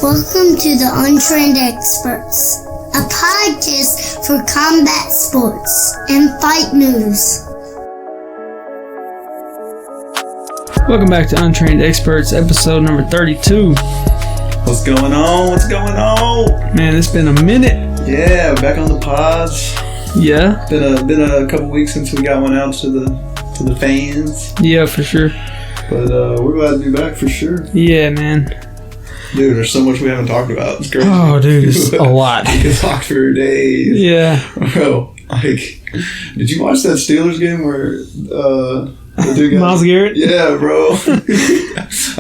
Welcome to the Untrained Experts, a podcast for combat sports and fight news. Welcome back to Untrained Experts, episode number 32. What's going on? What's going on? Man, it's been a minute. Yeah, back on the pods. Yeah. Been a couple weeks since we got one out to the fans. Yeah, for sure. But we're glad to be back for sure. Yeah, man. Dude, there's so much we haven't talked about. It's crazy. Oh, dude, it's a lot. We could talk for days. Yeah. Bro, like, did you watch that Steelers game where the dude got... Myles Garrett? Yeah, bro. I've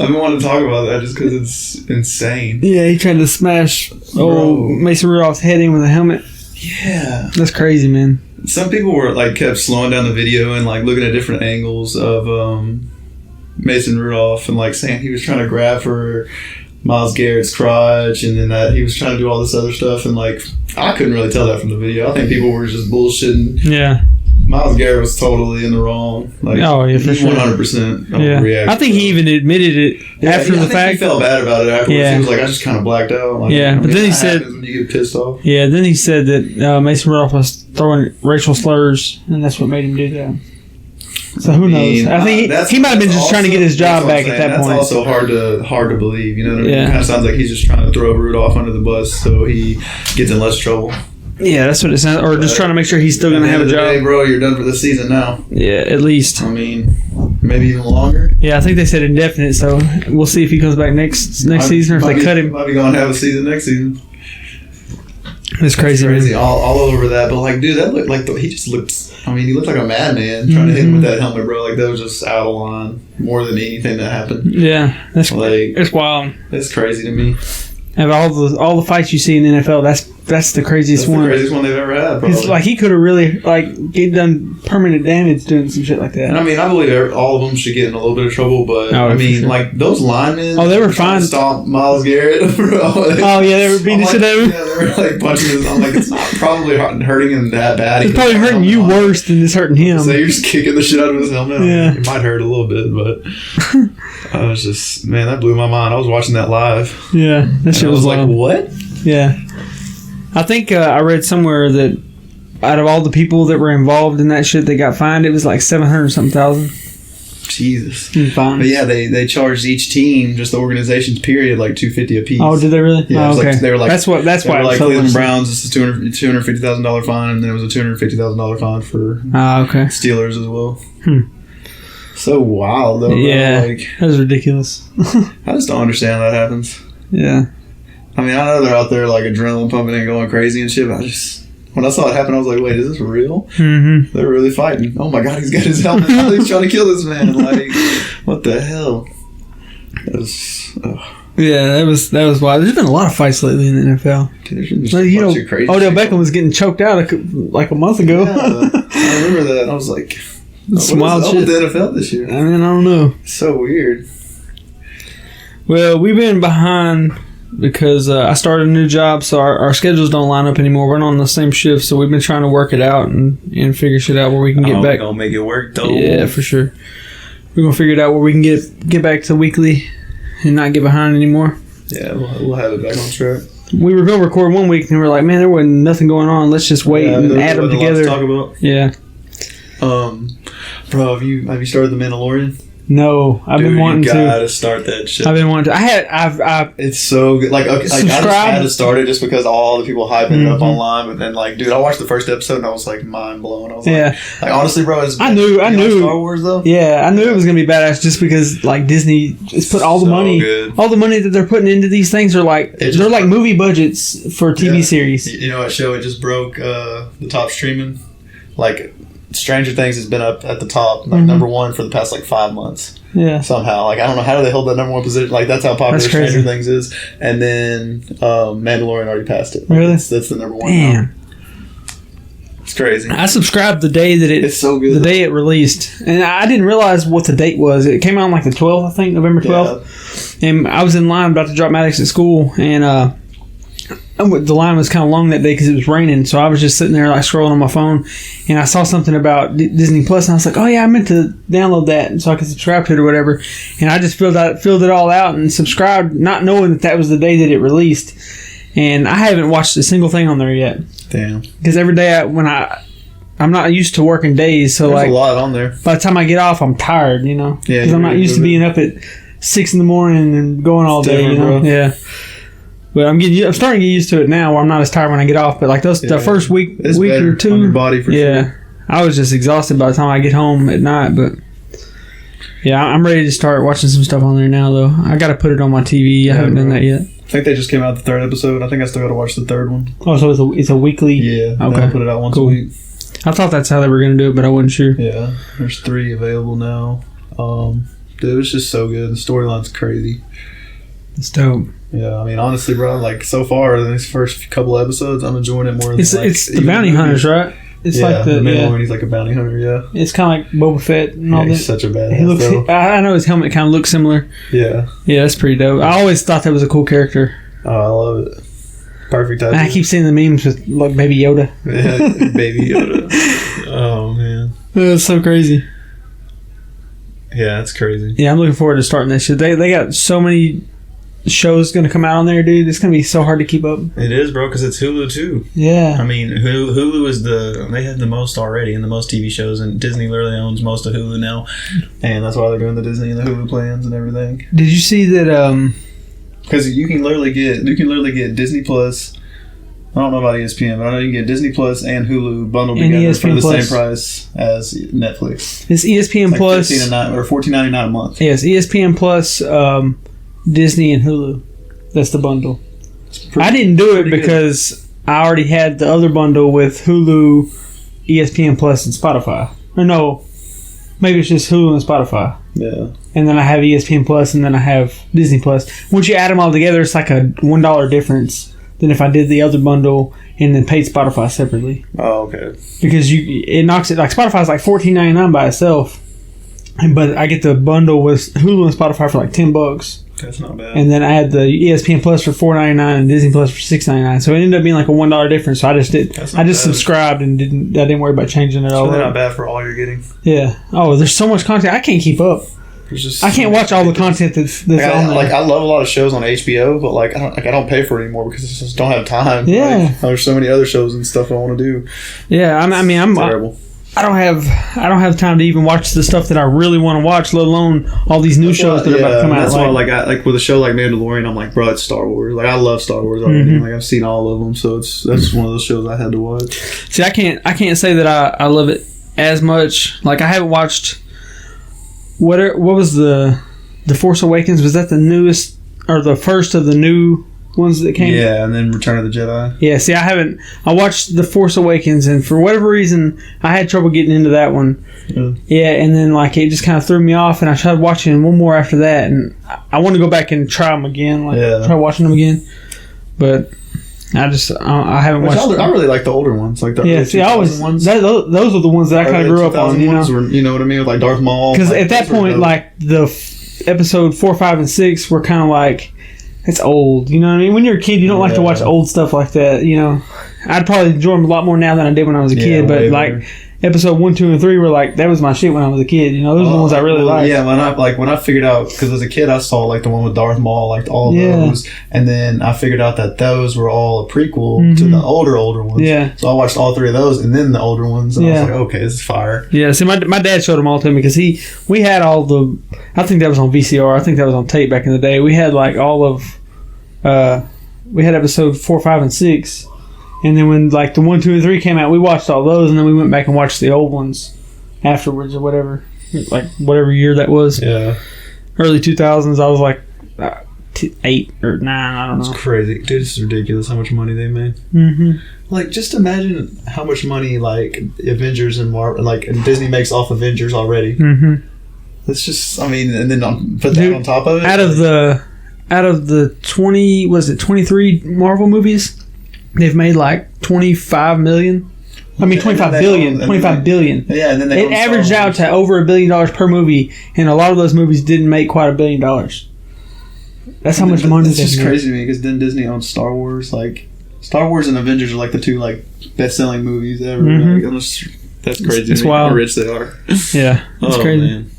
been wanting to talk about that just because it's insane. Yeah, he tried to smash Mason Rudolph's head in with a helmet. Yeah. That's crazy, man. Some people were like kept slowing down the video and like looking at different angles of Mason Rudolph and like saying he was trying to grab for Myles Garrett's crotch and then that he was trying to do all this other stuff and like I couldn't really tell that from the video. I think people were just bullshitting. Yeah. Myles Garrett was totally in the wrong. Like, oh, yeah, for sure. 100% yeah. I think he even admitted it after the fact. He felt bad about it afterwards. Yeah. He was like, I just kind of blacked out. Like, yeah, but then he said... when you get pissed off. Yeah, then he said that Mason Rudolph was throwing racial slurs, and that's what made him do that. So who knows? I think he might have been just trying to get his job back at that point. That's also hard to believe. You know what I mean? Yeah. It kind of sounds like he's just trying to throw Rudolph under the bus so he gets in less trouble. Yeah, that's what it sounds. Or just trying to make sure he's still going to have a job. Hey, bro, you're done for the season now. Yeah, at least. I mean, maybe even longer. Yeah, I think they said indefinite, so we'll see if he comes back next season or if they cut him. Might be going to have a season next season. It's crazy, man. All over that. But, like, dude, that looked like he just looked... I mean, he looked like a madman trying to hit him with that helmet, bro. Like, that was just out of line more than anything that happened. Yeah, that's like, it's wild. It's crazy to me. And all the fights you see in the NFL, that's the craziest one. That's the craziest one they've ever had, probably. It's like he could have really get done permanent damage doing some shit like that. And I mean, I believe all of them should get in a little bit of trouble, but I mean, like those linemen. Oh, they were fine. Stomp Myles Garrett, bro. Oh yeah, they were beating shit out of him. Yeah, they were like punching him. I'm like, it's not probably hurting him that bad. It's probably hurting you worse than it's hurting him. So you're just kicking the shit out of his helmet. Yeah, it might hurt a little bit, but I was just, man, that blew my mind. I was watching that live. Yeah, that shit was like, what? Yeah. I think I read somewhere that out of all the people that were involved in that shit that got fined, it was like 700-something thousand. Jesus. Fine. But yeah, they charged each team, just the organization's period, like $250 a piece. Oh, did they really? Yeah, okay. Like, they were like that's why. Like Cleveland Browns, this is $250,000 fine, and then it was a $250,000 fine for okay. Steelers as well. So wild though. Yeah, like, that was ridiculous. I just don't understand how that happens. Yeah. I mean, I know they're out there like adrenaline pumping and going crazy and shit, but when I saw it happen, I was like, wait, is this real? Mm-hmm. They're really fighting. Oh my God, he's got his helmet on. He's trying to kill this man. Like, what the hell? Yeah, that was wild. There's been a lot of fights lately in the NFL. Dude, there's been just a bunch of crazy Odell Beckham was getting choked out like a month ago. Yeah, I remember that. I was like, some wild shit with the NFL this year? I mean, I don't know. It's so weird. Well, we've been behind because I started a new job, so our schedules don't line up anymore. We're not on the same shift, so we've been trying to work it out and figure shit out where we can get back. We're gonna make it work, though. Yeah, for sure. We're gonna figure it out where we can get back to weekly and not get behind anymore. Yeah, we'll have it back on track. We were gonna record one week, and we were like, man, there wasn't nothing going on. Let's just wait and add them together. Talk about. Yeah. Bro, have you started The Mandalorian? No, I've been wanting to. You gotta start that shit. I've been wanting to. It's so good. Like, okay, I just had to start it just because all the people hyping it up online. But then, like, dude, I watched the first episode and I was like mind blown. I was like, honestly, bro, I knew Star Wars though. Yeah, I knew it was gonna be badass just because like Disney just put all the money, all the money that they're putting into these things are like they're like movie budgets for TV series. You know what show it just broke the top streaming? Like, Stranger Things has been up at the top, like number one for the past like 5 months. Yeah. Somehow, like I don't know how do they hold that number one position. Like that's how popular Stranger Things is. And then Mandalorian already passed it. Really? That's the number one. Damn. Now. It's crazy. I subscribed the day that it's so good. The day it released, and I didn't realize what the date was. It came out on like the 12th, I think, November 12th. Yeah. And I was in line about to drop Maddox at school, and the line was kind of long that day because it was raining, so I was just sitting there like scrolling on my phone, and I saw something about Disney Plus, and I was like, oh yeah, I meant to download that so I could subscribe to it or whatever, and I just filled it all out and subscribed, not knowing that was the day that it released, and I haven't watched a single thing on there yet. Damn. Because every day I'm not used to working days, so there's a lot on there. By the time I get off, I'm tired, you know, because I'm not used to being up at 6 a.m. and going all day, you know. Bro. Yeah. But I'm starting to get used to it now, where I'm not as tired when I get off. But like the first week or two, on your body for sure. I was just exhausted by the time I get home at night. But yeah, I'm ready to start watching some stuff on there now. Though I got to put it on my TV. I haven't done that yet. I think they just came out the 3rd episode. I think I still got to watch the 3rd one. Oh, so it's a weekly. Yeah. Okay. They'll put it out once a week. I thought that's how they were going to do it, but I wasn't sure. Yeah, there's 3 available now. Dude, it's just so good. The storyline's crazy. It's dope. Yeah, I mean, honestly, bro, like, so far, in these first couple episodes, I'm enjoying it more than, it's the bounty hunters, right? It's like the main one, he's like a bounty hunter, yeah. It's kind of like Boba Fett and all that. He's such a badass, I know his helmet kind of looks similar. Yeah. Yeah, that's pretty dope. I always thought that was a cool character. Oh, I love it. Perfect idea. And I keep seeing the memes with, like, Baby Yoda. Yeah, Baby Yoda. Oh, man. That's so crazy. Yeah, that's crazy. Yeah, I'm looking forward to starting that shit. They got so many shows going to come out on there, dude. It's going to be so hard to keep up. It is, bro, because it's Hulu, too. Yeah. I mean, Hulu is they have the most already and the most TV shows, and Disney literally owns most of Hulu now. And that's why they're doing the Disney and the Hulu plans and everything. Did you see that, because you can literally get Disney Plus. I don't know about ESPN, but I know you can get Disney Plus and Hulu bundled together for the same price as Netflix. It's ESPN Plus $14.99 a month. Yes, ESPN Plus, Disney and Hulu. That's the bundle. I didn't do it because I already had the other bundle with Hulu, ESPN Plus, and Spotify. Or no, maybe it's just Hulu and Spotify. Yeah. And then I have ESPN Plus, and then I have Disney Plus. Once you add them all together, it's like a $1 difference than if I did the other bundle and then paid Spotify separately. Oh, okay. Because it knocks it, like, Spotify's like $14.99 by itself, but I get the bundle with Hulu and Spotify for like $10. That's not bad. And then I had the ESPN Plus for $4.99 and Disney Plus for $6.99. So it ended up being like a $1 difference. So I just subscribed and didn't worry about changing it all. It's really not bad for all you're getting. Yeah. Oh, there's so much content I can't keep up. I can't watch all the content that's on there. Like, I love a lot of shows on HBO, but like I don't pay for it anymore because I just don't have time. Yeah. Like, there's so many other shows and stuff I want to do. Yeah. I'm terrible. I don't have time to even watch the stuff that I really want to watch, let alone all these new shows that are about to come out. That's why, like with a show like Mandalorian, I'm like, bro, it's Star Wars. Like, I love Star Wars already. Mm-hmm. Like, I've seen all of them, so that's one of those shows I had to watch. See, I can't say that I love it as much. Like, I haven't watched what was the Force Awakens? Was that the newest or the first of the new ones that came? Yeah, and then Return of the Jedi. Yeah, see, I watched The Force Awakens, and for whatever reason, I had trouble getting into that one. Yeah, and then, like, it just kind of threw me off, and I tried watching one more after that, and I want to go back and try them again, try watching them again, but I haven't watched them. I really like the older ones, like the early ones. Those are the ones that I kind of grew up on, you know? You know what I mean? With, like, Darth Maul. Because at that point, like, the episode 4, 5, and 6 were kind of like, it's old, you know what I mean? When you're a kid, you don't like to watch old stuff like that, you know? I'd probably enjoy them a lot more now than I did when I was a kid, but like episode 1, 2, and 3 were like, that was my shit when I was a kid, you know? Those are the ones I really liked. Yeah, when I figured out, because as a kid I saw like the one with Darth Maul, like all those, and then I figured out that those were all a prequel to the older ones. Yeah. So I watched all 3 of those and then the older ones, and I was like, okay, this is fire. Yeah, see, my dad showed them all to me because we had all the, I think that was on VCR, I think that was on tape back in the day. We had like all of, we had episode 4, 5, and 6. And then when like the 1, 2, and 3 came out, we watched all those, and then we went back and watched the old ones afterwards or whatever, like whatever year that was. Yeah, early 2000s. I was like 8 or 9. I don't know. It's crazy, dude. It's ridiculous how much money they made. Mm-hmm. Like, just imagine how much money like Avengers and Marvel, like Disney makes off Avengers already. Mm-hmm. It's just, I mean, and then put that on top of it. Out of the 23 Marvel movies, they've made like 25 million. I mean, 25 billion. 25 billion. Yeah, and then it averaged out to over $1 billion per movie, and a lot of those movies didn't make quite $1 billion. That's how much money. It's just crazy to me because then Disney owns Star Wars. Like Star Wars and Avengers are like the two like best-selling movies ever. Mm-hmm. Like, that's crazy. It's wild how rich they are. Yeah, it's crazy. Man.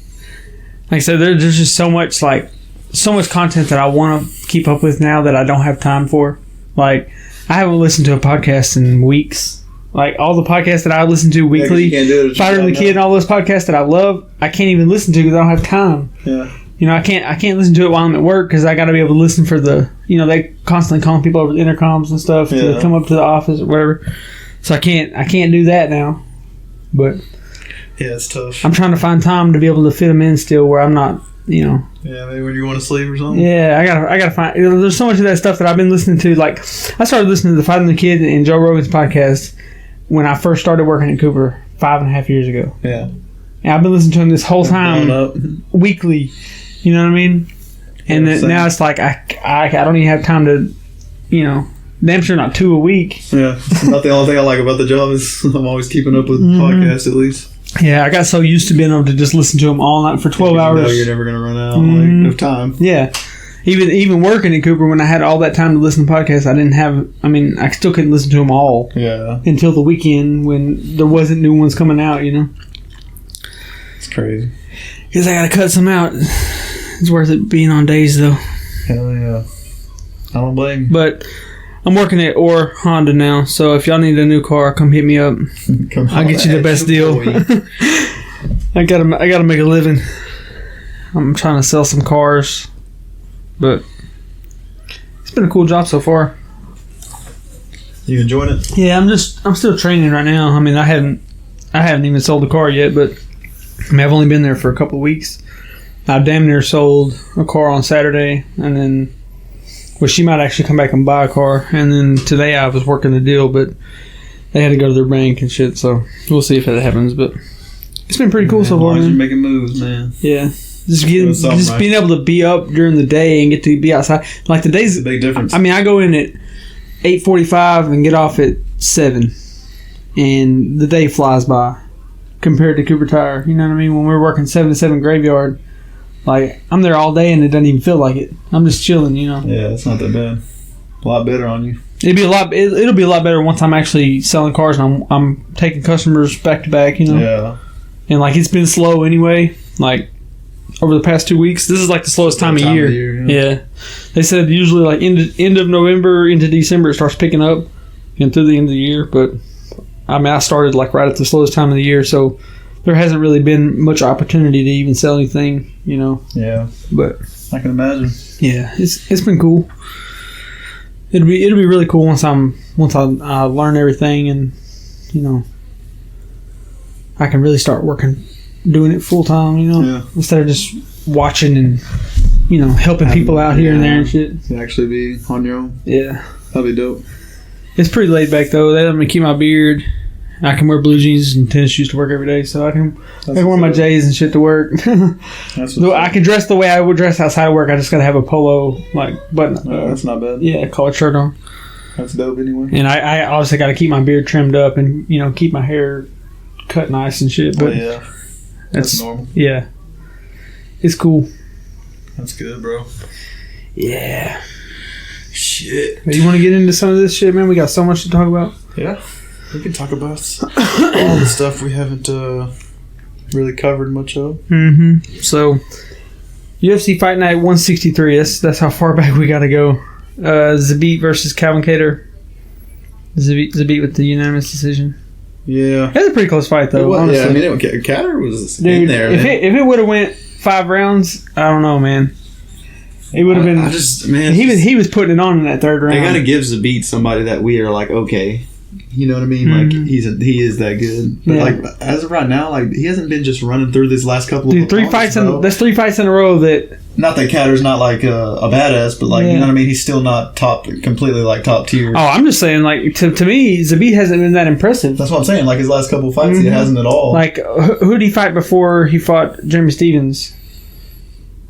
Like I said, there's just so much content that I want to keep up with now that I don't have time for. Like I haven't listened to a podcast in weeks. Like all the podcasts that I listen to weekly, Fighter and the Kid, and all those podcasts that I love, I can't even listen to because I don't have time. Yeah. You know, I can't listen to it while I'm at work because I got to be able to listen for the, you know, they constantly calling people over the intercoms and stuff to come up to the office or whatever. So I can't do that now. But yeah, it's tough. I'm trying to find time to be able to fit them in still where I'm not, you know. Yeah, maybe when you want to sleep or something. Yeah, I gotta find. You know, there's so much of that stuff that I've been listening to. Like I started listening to the Fighter and the Kid and Joe Rogan's podcast when I first started working at Cooper 5.5 years ago. Yeah. And I've been listening to him this whole time, weekly. You know what I mean? And then now it's like I don't even have time to, you know, damn sure not 2 a week. Yeah, it's not the only thing I like about the job is I'm always keeping up with podcasts at least. Yeah, I got so used to being able to just listen to them all night for 12 hours. You know you're never going to run out of time. Yeah. Even working at Cooper, when I had all that time to listen to podcasts, I still couldn't listen to them all. Yeah. Until the weekend when there wasn't new ones coming out, you know? It's crazy. Because I got to cut some out. It's worth it being on days, though. Hell yeah. I don't blame you. But I'm working at Or Honda now, so if y'all need a new car, come hit me up. I'll get you the best deal. I gotta make a living. I'm trying to sell some cars, but it's been a cool job so far. You enjoying it? Yeah, I'm still training right now. I mean, I haven't even sold the car yet, but I've only been there for a couple of weeks. I damn near sold a car on Saturday, and then, well, she might actually come back and buy a car. And then today I was working the deal, but they had to go to their bank and shit, so we'll see if that happens. But it's been pretty cool so far, man. You're making moves, man. Yeah. Just being able to be up during the day and get to be outside. Like the days, it's a big difference. I mean, I go in at 8:45 and get off at 7, and the day flies by compared to Cooper Tire. You know what I mean? When we're working 7 to 7 graveyard, like I'm there all day and it doesn't even feel like it. I'm just chilling, you know. Yeah, it's not that bad. A lot better on you. It'll be a lot better once I'm actually selling cars and I'm taking customers back to back, you know. Yeah. And like it's been slow anyway. Like over the past 2 weeks, this is like the slowest time of year. Yeah. They said usually like end of November into December it starts picking up and through the end of the year. But I mean, I started like right at the slowest time of the year, so there hasn't really been much opportunity to even sell anything, you know. Yeah. But I can imagine. Yeah, it's been cool. It'll be really cool once I learn everything and, you know, I can really start doing it full time, you know, instead of just watching and, you know, helping people out here and there and shit. To actually be on your own. Yeah. That'd be dope. It's pretty laid back though. They let me keep my beard. I can wear blue jeans and tennis shoes to work every day, so I can wear my J's and shit to work. I can dress the way I would dress outside of work. I just gotta have a polo button. That's not bad. Yeah, collared shirt on. That's dope anyway. And I obviously got to keep my beard trimmed up and, you know, keep my hair cut nice and shit. But that's normal. Yeah, it's cool. That's good, bro. Yeah. Shit. You want to get into some of this shit, man? We got so much to talk about. Yeah. We can talk about all the stuff we haven't really covered much of. Mm-hmm. So, UFC Fight Night 163. That's how far back we got to go. Zabit versus Calvin Kattar. Zabit with the unanimous decision. Yeah. It was a pretty close fight, though. I mean, Kattar was in there. If it would have went 5 rounds, I don't know, man. It would have been. He was putting it on in that third round. They got to give Zabit somebody that we are like, okay. You know what I mean? Like he is that good, but like as of right now, like he hasn't been just running through this last couple of 3 fights. That's 3 fights in a row. That not that Kattar's not like a badass, but like you know what I mean. He's still not completely like top tier. Oh, I'm just saying, like to me, Zabit hasn't been that impressive. That's what I'm saying. Like his last couple of fights, he hasn't at all. Like who did he fight before he fought Jeremy Stevens?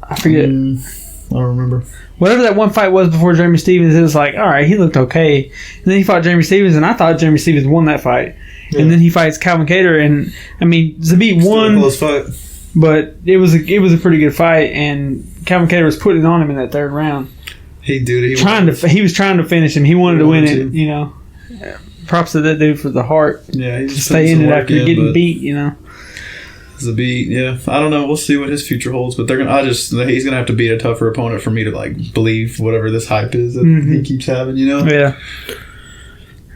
I forget. I don't remember. Whatever that one fight was before Jeremy Stevens, it was like, all right, he looked okay. And then he fought Jeremy Stevens, and I thought Jeremy Stevens won that fight. Yeah. And then he fights Calvin Kattar, and I mean, Zabit won, close fight. But it was a pretty good fight, and Calvin Kattar was putting on him in that third round. He was trying to finish him. He wanted to win it. You know, props to that dude for the heart. Yeah, he just stay in it after getting beat. You know, it's a beat. Yeah, I don't know. We'll see what his future holds, but he's gonna have to beat a tougher opponent for me to like believe whatever this hype is that he keeps having. You know. Yeah.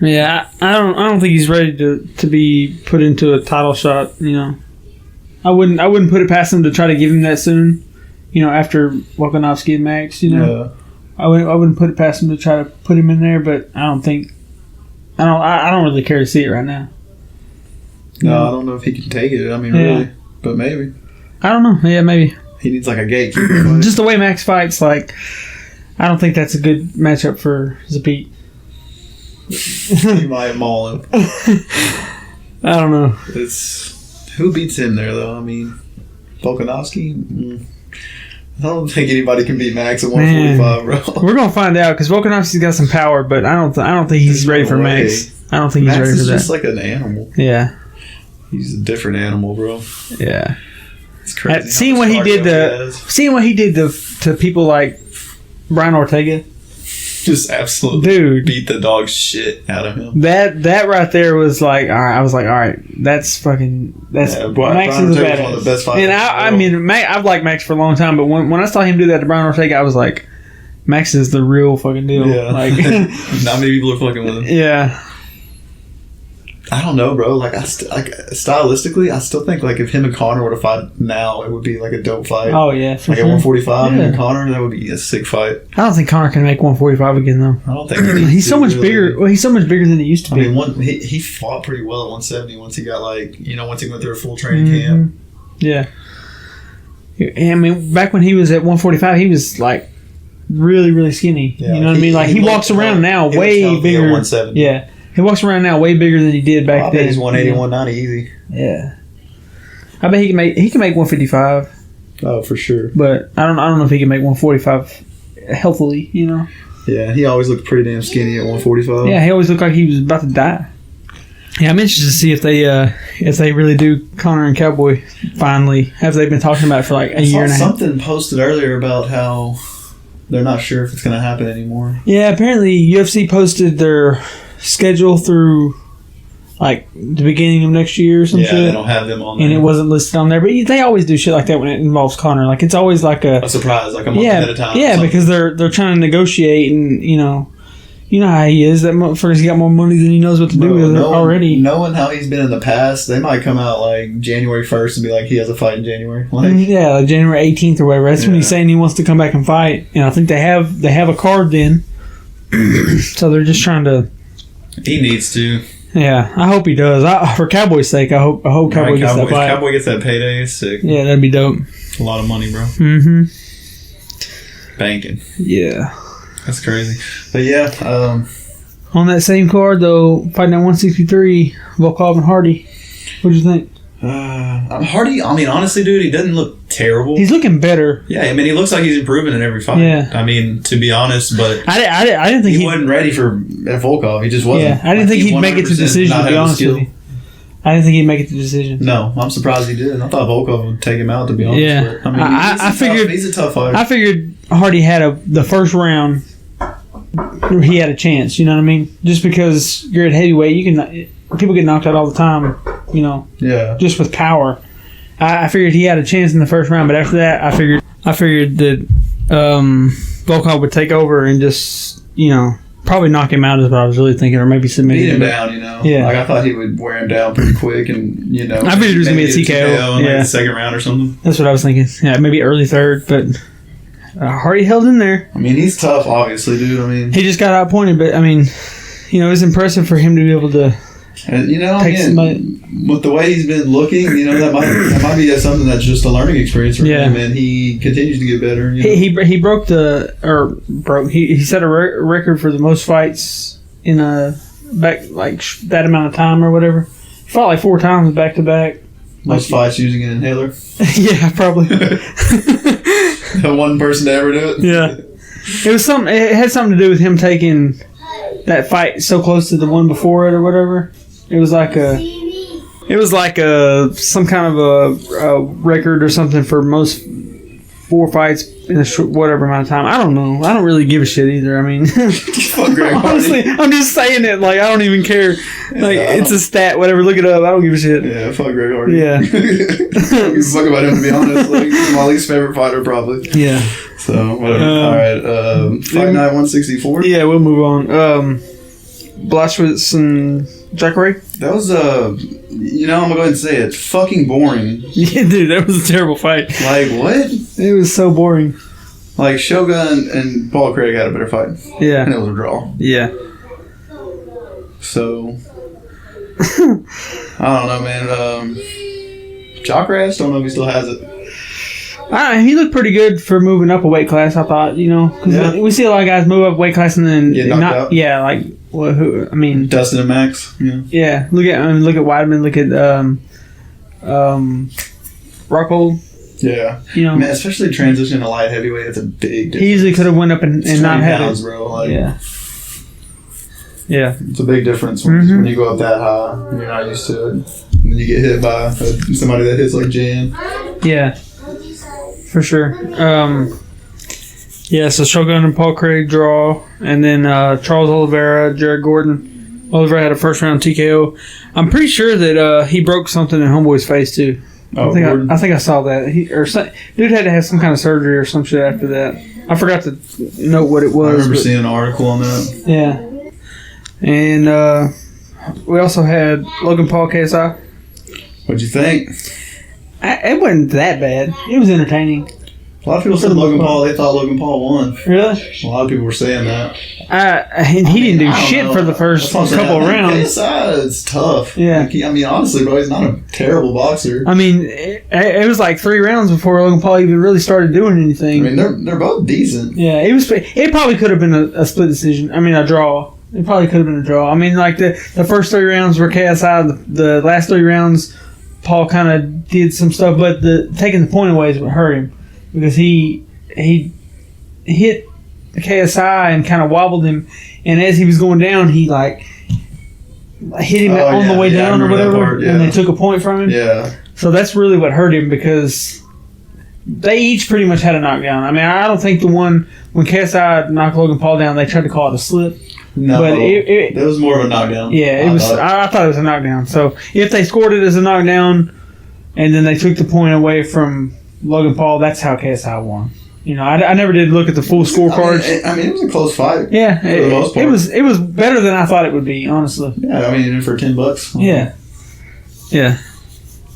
Yeah, I don't think he's ready to be put into a title shot. You know, I wouldn't put it past him to try to give him that soon. You know, after Volkanovski and Max. You know. Yeah. I wouldn't put it past him to try to put him in there, but I don't really care to see it right now. No, I don't know if he can take it. I mean, really, but maybe. I don't know. Yeah, maybe. He needs like a gatekeeper. Just the way Max fights, like, I don't think that's a good matchup for Zabit. He might maul him. I don't know. Who beats him there though? I mean, Volkanovski. I don't think anybody can beat Max at 145, bro. We're gonna find out because Volkanovski's got some power, but I don't think he's ready for Max. I don't think he's ready for that. Max is just like an animal. Yeah, he's a different animal, bro. Yeah, it's crazy. Seeing what he did to people like Brian Ortega. Just absolutely beat the dog shit out of him. That right there was like, all right. I was like, all right, Max is a badass. One of the best fighters. And I mean, I've liked Max for a long time, but when I saw him do that to Brian Ortega, I was like, Max is the real fucking deal. Yeah. Like, not many people are fucking with him. Yeah. I don't know, bro. Like, stylistically, I still think like if him and Conor were to fight now, it would be like a dope fight. Oh yeah, like at 145, him and Conor, that would be a sick fight. I don't think Conor can make 145 again though. I don't think he's so much bigger. Well, he's so much bigger than he used to be. I mean, he fought pretty well at 170 once he got once he went through a full training camp. Yeah. I mean, back when he was at 145, he was like really, really skinny. Yeah, you know what I mean? Like he walks around now way bigger. 170. Yeah. He walks around now way bigger than he did back then. He's 180, 190 easy. Yeah. I bet he can make 155. Oh, for sure. But I don't know if he can make 145 healthily, you know. Yeah, he always looked pretty damn skinny at 145. Yeah, he always looked like he was about to die. Yeah, I'm interested to see if they really do Conor and Cowboy finally. Have they been talking about it for like a year and a half? Something posted earlier about how they're not sure if it's going to happen anymore. Yeah, apparently UFC posted their schedule through like the beginning of next year or something. Yeah, they don't have them on there. And it wasn't listed on there. But they always do shit like that when it involves Conor. Like it's always like a surprise, like a month ahead of time. Yeah, because they're trying to negotiate and you know how he is. That motherfucker's got more money than he knows what to do with it already. Knowing how he's been in the past, they might come out like January 1st and be like, he has a fight in January. Like January 18th or whatever. That's when he's saying he wants to come back and fight. And I think they have a card then. So they're just trying to. He needs to. Yeah, I hope he does. For Cowboy's sake, I hope Cowboy gets that fight. Cowboy gets that payday. It's sick. Yeah, that'd be dope. A lot of money, bro. Mm-hmm. Banking. Yeah. That's crazy. But yeah. On that same card, though, fighting at 163, Volkov and Hardy. What'd you think? Hardy, I mean, honestly, dude, he doesn't look terrible. He's looking better. Yeah, I mean, he looks like he's improving in every fight. Yeah. I mean, to be honest, but I didn't think he wasn't ready for Volkov. He just wasn't. Yeah, I didn't think he'd make it to decision, to be honest with you. I didn't think he'd make it to decision. No, I'm surprised he did. I thought Volkov would take him out, to be honest. Yeah. But, I mean, I figured he's a tough fighter. I figured Hardy had the first round, he had a chance, you know what I mean? Just because you're at heavyweight, people get knocked out all the time, you know. Yeah. Just with power. I figured he had a chance in the first round, but after that, I figured that Volkov would take over and just, probably knock him out is what I was really thinking, or maybe submit him down, Yeah. Like I thought he would wear him down pretty quick, and I figured it was gonna be a TKO in the second round or something. That's what I was thinking. Yeah, maybe early third, but Hardy held in there. I mean, he's tough, obviously, dude. I mean, he just got outpointed, but I mean, it was impressive for him to be able to. And with the way he's been looking, that might be something that's just a learning experience for him, and he continues to get better. He set a record for the most fights in that amount of time or whatever. He fought like 4 times back to back. Most fights using an inhaler. Yeah, probably. The one person to ever do it. Yeah, it had something to do with him taking that fight so close to the one before it or whatever. It was like some kind of a record or something for most 4 fights in a short, whatever amount of time. I don't know. I don't really give a shit either. I mean, Fuck Greg Hardy. honestly, I'm just saying it. Like, I don't even care. Like, it's a stat. Whatever. Look it up. I don't give a shit. Yeah, fuck Greg Hardy. Yeah. I don't give a fuck about him, to be honest. Like, he's my least favorite fighter, probably. Yeah. So, whatever. All right. Fight Night 164. Yeah, we'll move on. Blachowicz and Jacare. That was, I'm going to go ahead and say it. Fucking boring. Yeah, dude, that was a terrible fight. Like, what? It was so boring. Like, Shogun and Paul Craig had a better fight. Yeah. And it was a draw. Yeah. So, I don't know, man. Jacare, don't know if he still has it. He looked pretty good for moving up a weight class, I thought, because we see a lot of guys move up weight class and then Get knocked out. Yeah, like Dustin and Max. Yeah. Yeah, look at Weidman, look at Rockhold. Yeah. Man, especially transition to light heavyweight, it's a big difference. He easily could have went up and not had pounds, it. bro. Like, yeah. It's a big difference when you go up that high and you're not used to it. And then you get hit by somebody that hits like Jan. Yeah. For sure. So Shogun and Paul Craig draw, and then Charles Oliveira, Jared Gordon. Oliveira had a first round TKO. I'm pretty sure that he broke something in Homeboy's face too. I think I saw that. Dude had to have some kind of surgery or some shit after that. I forgot to note what it was. I remember seeing an article on that. Yeah. And we also had Logan Paul KSI. What'd you think? It wasn't that bad. It was entertaining. A lot of people said Logan Paul. They thought Logan Paul won. Really? A lot of people were saying that. And he didn't do shit for the first couple of rounds. It's tough. Yeah. Honestly, bro, he's not a terrible boxer. It was like 3 rounds before Logan Paul even really started doing anything. They're both decent. Yeah, it probably could have been a split decision. A draw. It probably could have been a draw. The first 3 rounds were KSI. The last 3 rounds, Paul kind of did some stuff, but taking the point away is what hurt him. Because he hit KSI and kind of wobbled him, and as he was going down, he hit him on the way down or whatever, and they took a point from him. Yeah. So that's really what hurt him, because they each pretty much had a knockdown. I don't think the one when KSI knocked Logan Paul down, they tried to call it a slip. No, but it was more of a knockdown. Yeah, I thought it was a knockdown. So if they scored it as a knockdown, and then they took the point away from Logan Paul, that's how KSI won. I never did look at the full scorecards. It was a close fight. Yeah, for the most part. It was better than I thought it would be, honestly. Yeah, for $10. Yeah.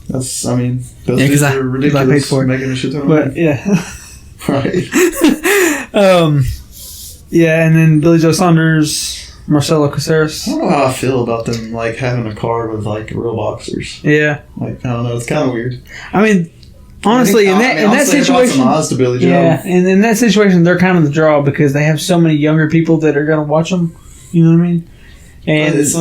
That's those dudes are ridiculous. I paid for it. Making a shit ton of money. Right. And then Billy Joe Saunders, Marcelo Caceres. I don't know how I feel about them having a card with real boxers. Yeah. I don't know. It's kind of weird. Honestly, in that situation, some odds to Billy Joe. Yeah, and in that situation, they're kind of the draw because they have so many younger people that are going to watch them. You know what I mean? And it's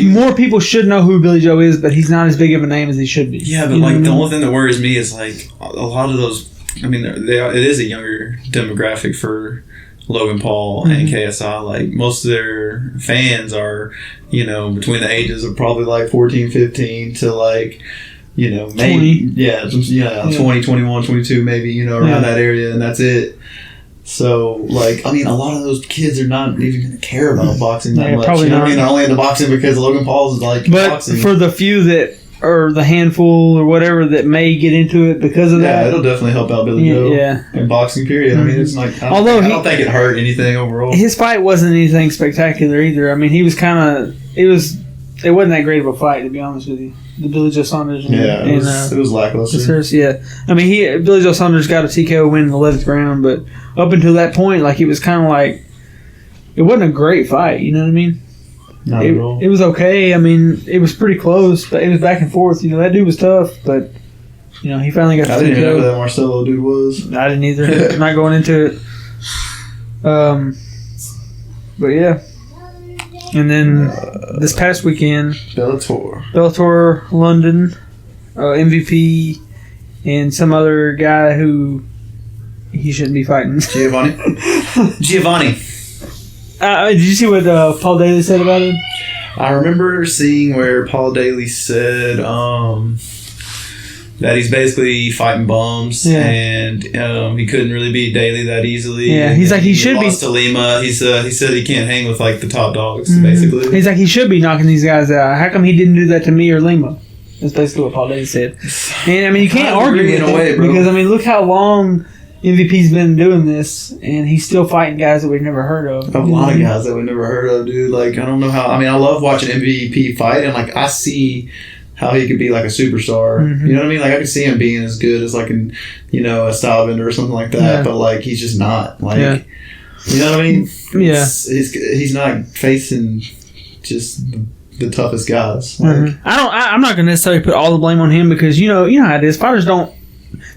more people should know who Billy Joe is, but he's not as big of a name as he should be. Yeah, but the only thing that worries me is a lot of those. It is a younger demographic for Logan Paul and KSI. Most of their fans are, between the ages of probably 14, 15 to maybe 20, 21, 22, maybe, around that area, and that's it. So, a lot of those kids are not even going to care about boxing that much. Probably not. They're only into boxing because Logan Paul's is boxing. But for the few that, or the handful or whatever that may get into it because of that. Yeah, it'll definitely help out Billy Joe in boxing, period. It's I don't think it hurt anything overall. His fight wasn't anything spectacular either. He was kind of, it wasn't that great of a fight, to be honest with you. The Billy Joe Saunders. It was lackluster. Yeah. Billy Joe Saunders got a TKO win in the 11th round, but up until that point, it was kind of it wasn't a great fight, you know what I mean? Not at all. It was okay. it was pretty close, but it was back and forth. That dude was tough, but, he finally got the TKO. I didn't even know who that Marcelo dude was. I didn't either. I'm not going into it. But yeah. And then this past weekend, Bellator London, MVP, and some other guy who he shouldn't be fighting. Giovanni. Did you see what Paul Daly said about him? I remember seeing where Paul Daly said, that he's basically fighting bums, and he couldn't really beat Daly that easily. Yeah, he's like he should be. Lost to Lima. He said he can't hang with like the top dogs. Basically, he's like he should be knocking these guys out. How come he didn't do that to me or Lima? That's basically what Paul Daly said. And I mean, you can't argue with it because I mean, look how long MVP's been doing this, and he's still fighting guys that we've never heard of. A lot of guys that we've never heard of, dude. Like I don't know how. I mean, I love watching MVP fight, and like I see how he could be like a superstar. You know what I mean? Like I could see him being as good as like a style bender or something like that. But like he's just not. Like you know what I mean? Yeah. He's not facing just the toughest guys. Like, I'm not gonna necessarily put all the blame on him because you know how it is. Fighters don't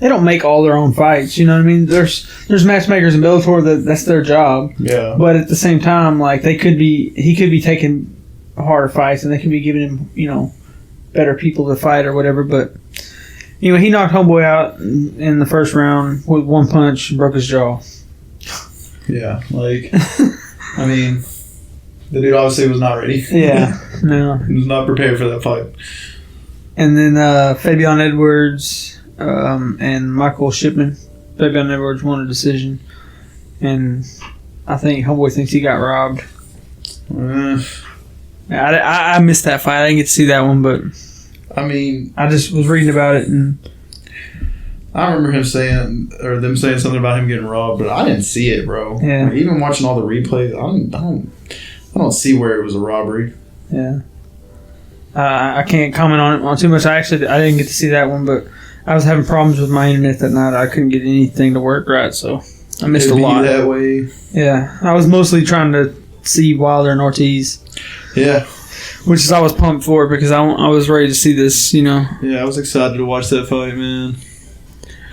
make all their own fights. You know what I mean? There's matchmakers in Bellator that's their job. Yeah. But at the same time, like he could be taking harder fights, and they could be giving him better people to fight or whatever. But anyway, he knocked homeboy out in the first round with one punch and broke his jaw. Yeah, like I mean, the dude obviously was not ready. Yeah, no, he was not prepared for that fight. And then Fabian Edwards and Michael Shipman. Fabian Edwards won a decision, and I think homeboy thinks he got robbed. I missed that fight. I didn't get to see that one, but I mean, I just was reading about it, and I remember them saying something about him getting robbed, but I didn't see it, bro. Yeah. Like, even watching all the replays, I don't see where it was a robbery. Yeah. I can't comment on too much. I didn't get to see that one, but I was having problems with my internet that night. I couldn't get anything to work right, so I missed a lot. That way. Yeah, I was mostly trying to see Wilder and Ortiz. Yeah. Which is I was pumped for because I was ready to see this, Yeah, I was excited to watch that fight, man.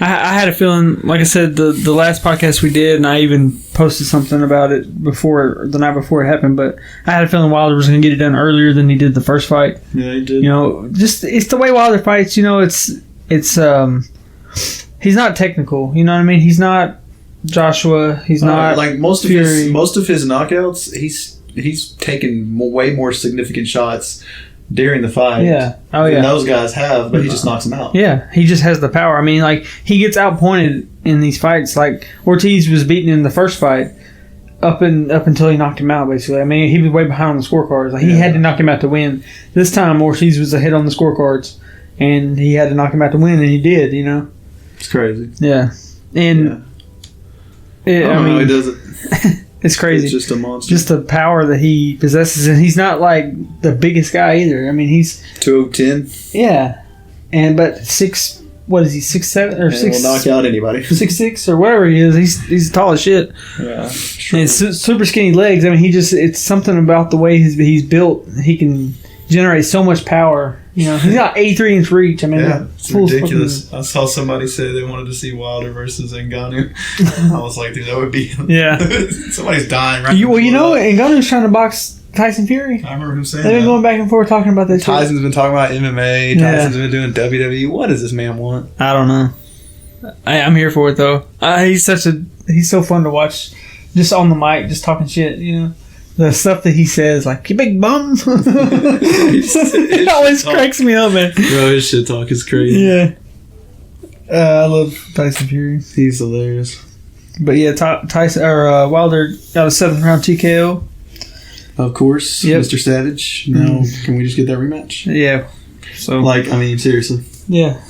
I had a feeling, like I said, the last podcast we did, and I even posted something about it the night before it happened, but I had a feeling Wilder was going to get it done earlier than he did the first fight. Yeah, he did. Just it's the way Wilder fights, it's he's not technical, you know what I mean? He's not Joshua, he's not like most of Fury. Most of his knockouts, he's taken way more significant shots during the fight. Yeah. Oh, than yeah. those guys have, but he just knocks them out. Yeah, he just has the power. I mean, like, he gets outpointed in these fights. Like, Ortiz was beaten in the first fight up until he knocked him out, basically. I mean, he was way behind on the scorecards. Like, he had to knock him out to win. This time, Ortiz was ahead on the scorecards, and he had to knock him out to win, and he did, It's crazy. Yeah. And, I mean, he does it. It's crazy. It's just a monster. Just the power that he possesses, and he's not like the biggest guy either. I mean, he's 210. Yeah, but 6. What is he? 6'7" or 6? Will knock out anybody. 6'6" or whatever he is. He's tall as shit. Yeah, sure. And super skinny legs. I mean, it's something about the way he's built. He can generate so much power. He's got 83-inch reach. I mean, it's ridiculous. I saw somebody say they wanted to see Wilder versus Ngannou. I was like, dude, that would be somebody's dying right now. Ngannou's trying to box Tyson Fury. I remember him saying they've been going back and forth talking about this. Tyson's been talking about MMA. Tyson's been doing WWE. What does this man want? I don't know. I'm here for it though. He's so fun to watch, just on the mic, just talking shit. The stuff that he says, like, you big bum. It always cracks me up, man. Bro, his shit talk is crazy. Yeah. I love Tyson Fury. He's hilarious. But yeah, Wilder got a 7th round TKO. Of course. Yep. Mr. Savage. Now, can we just get that rematch? Yeah. So, seriously. Yeah.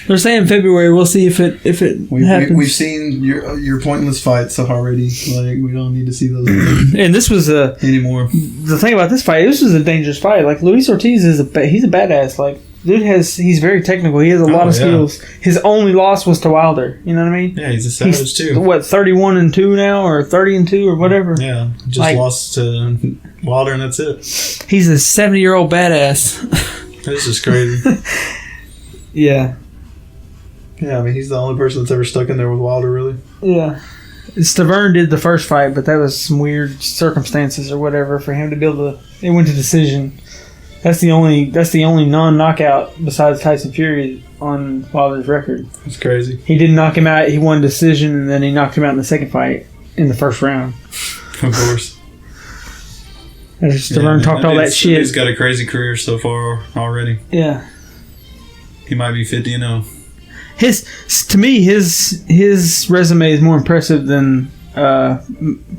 They're saying February. We'll see if it happens. We've seen your pointless fights already. Like, we don't need to see those and this was anymore. The thing about this fight, this was a dangerous fight. Like, Luis Ortiz he's a badass. Like, dude he's very technical. He has a lot of skills. His only loss was to Wilder. You know what I mean? Yeah, he's a savage too. What, 31-2 now, or 30-2 or whatever? Yeah, just lost to Wilder and that's it. He's a 70-year-old badass. This is crazy. Yeah. Yeah, I mean, he's the only person that's ever stuck in there with Wilder, really. Yeah. Stavern did the first fight, but that was some weird circumstances or whatever for him to be able to... It went to decision. That's the only non-knockout besides Tyson Fury on Wilder's record. That's crazy. He didn't knock him out. He won decision, and then he knocked him out in the second fight in the first round. Of course. Stavern talked all that shit. He's got a crazy career so far already. Yeah. He might be 50-0. To me, his resume is more impressive than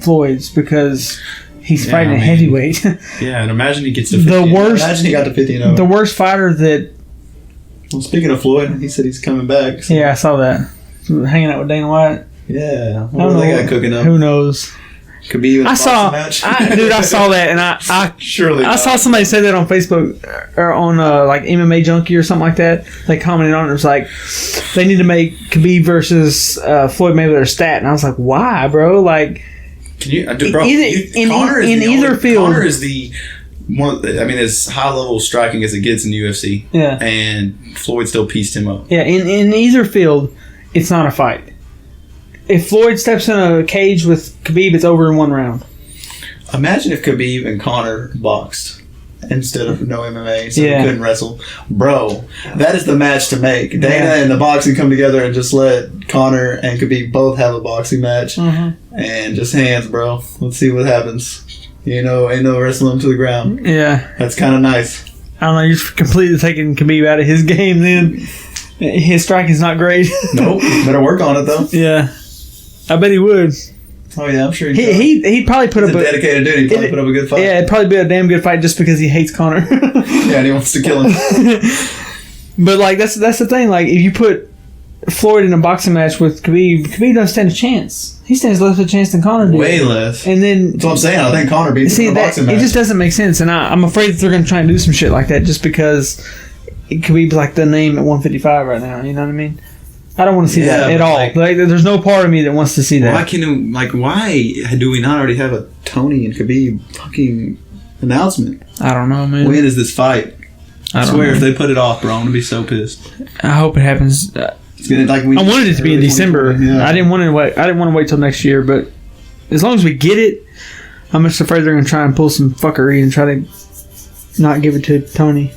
Floyd's because he's fighting at heavyweight. Yeah, and imagine he gets to 50. Imagine he got to 50-0. The worst fighter that. Well, speaking of Floyd, he said he's coming back. So. Yeah, I saw that. Hanging out with Dana White. Yeah, what they got cooking up? Who knows? Could be even a boxing match. Dude, I saw that, and I surely I saw somebody say that on Facebook or on like MMA Junkie or something like that. They commented on it. It was like they need to make Khabib versus Floyd Mayweather a stat, and I was like, why, bro? Like, can you, bro? Connor in either field. Connor is the one. I mean, as high level striking as it gets in the UFC. Yeah, and Floyd still pieced him up. Yeah, in either field, it's not a fight. If Floyd steps in a cage with Khabib, it's over in one round. Imagine if Khabib and Connor boxed instead of no MMA, so they couldn't wrestle. Bro, that is the match to make. Dana and the boxing come together and just let Connor and Khabib both have a boxing match. And just hands, bro. Let's see what happens. Ain't no wrestling him to the ground. Yeah. That's kind of nice. I don't know, you're completely taking Khabib out of his game then. His striking's not great. Nope. Better work on it, though. Yeah. I bet he would. Oh yeah, I'm sure he'd probably put up a dedicated dude. He'd probably put up a good fight. Yeah, it'd probably be a damn good fight just because he hates Connor. Yeah, and he wants to kill him. But like that's the thing. Like if you put Floyd in a boxing match with Khabib doesn't stand a chance. He stands less of a chance than Connor did. Way less. And then that's what I'm saying. I think Connor beats him in a boxing match. It just doesn't make sense, and I'm afraid that they're going to try and do some shit like that just because Khabib's like the name at 155 right now. You know what I mean? I don't want to see that at all. Like, there's no part of me that wants to see that. Why do we not already have a Tony and Khabib fucking announcement? I don't know, man. When is this fight? I swear, if they put it off, bro, I'm gonna be so pissed. I hope it happens. I wanted it to be in December. Yeah. I didn't want to wait. I didn't want to wait till next year. But as long as we get it, I'm just afraid they're gonna try and pull some fuckery and try to not give it to Tony.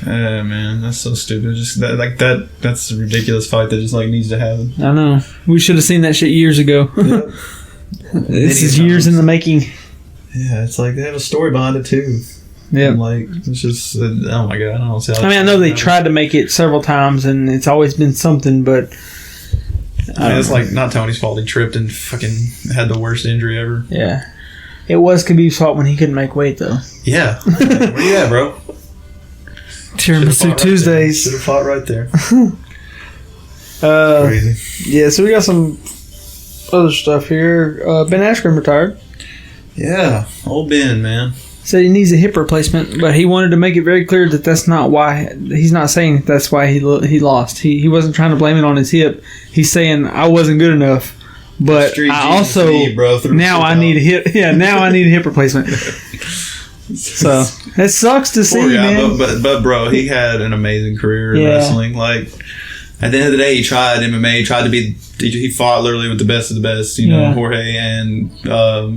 Man, that's so stupid. Just that's a ridiculous fight that just needs to happen. I know. We should have seen that shit years ago. Yep. This is years in the making. Yeah, it's like they have a story behind it too. Yeah, it's just oh my god, I don't see how. I mean, I know they tried to make it several times, and it's always been something, but it's not Tony's fault. He tripped and fucking had the worst injury ever. Yeah, it was Khabib's fault when he couldn't make weight though. Yeah, where you at, bro? Tiramisu Tuesdays. Should have fought right there. Crazy. Yeah, so we got some other stuff here. Ben Askren retired. Yeah, old Ben, man. Said he needs a hip replacement, but he wanted to make it very clear that that's not why. He's not saying that's why he lost. He wasn't trying to blame it on his hip. He's saying I wasn't good enough, but I also now I need a hip. Yeah, now I need a hip replacement. So it sucks to see, man. But bro, he had an amazing career in wrestling. Like at the end of the day, he tried MMA. He tried to be. He fought literally with the best of the best. Jorge and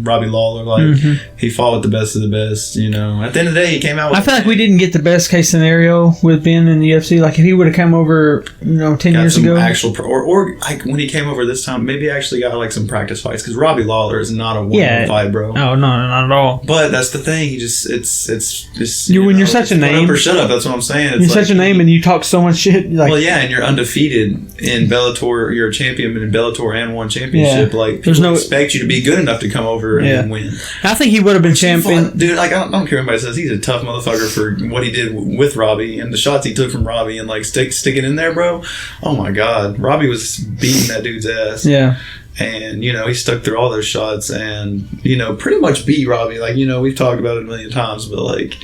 Robbie Lawler. He fought with the best of the best. At the end of the day, he came out. I feel like we didn't get the best case scenario with Ben in the UFC. Like if he would have come over, 10 years ago, or like when he came over this time, maybe actually got some practice fights because Robbie Lawler is not a one fight, bro. Oh no, not at all. But that's the thing. He just it's when you're such a name or shut up. That's what I'm saying. You're such a name and you talk so much shit. And you're undefeated in Bellator. You're a champion in Bellator and won championship. People expect you to be good enough to come over and win. I think he would have been champion, dude. I don't care what anybody says. He's a tough motherfucker for what he did with Robbie and the shots he took from Robbie and sticking in there, bro. Oh my god, Robbie was beating that dude's ass. Yeah. And he stuck through all those shots and pretty much beat Robbie. We've talked about it a million times, but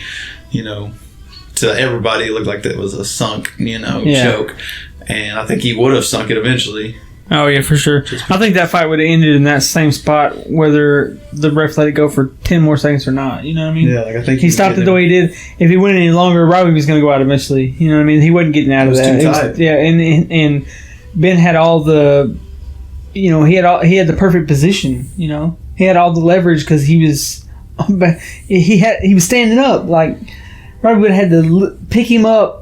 to everybody it looked like that was a sunk choke. And I think he would have sunk it eventually. Oh, yeah, for sure. I think that fight would have ended in that same spot, whether the ref let it go for 10 more seconds or not. You know what I mean? Yeah, I think he stopped it the way he did. If he went any longer, Robbie was going to go out eventually. You know what I mean? He wasn't getting out of that. Too tight. And Ben had all the, he had the perfect position. He had all the leverage because he was standing up. Like Robbie would have had to pick him up.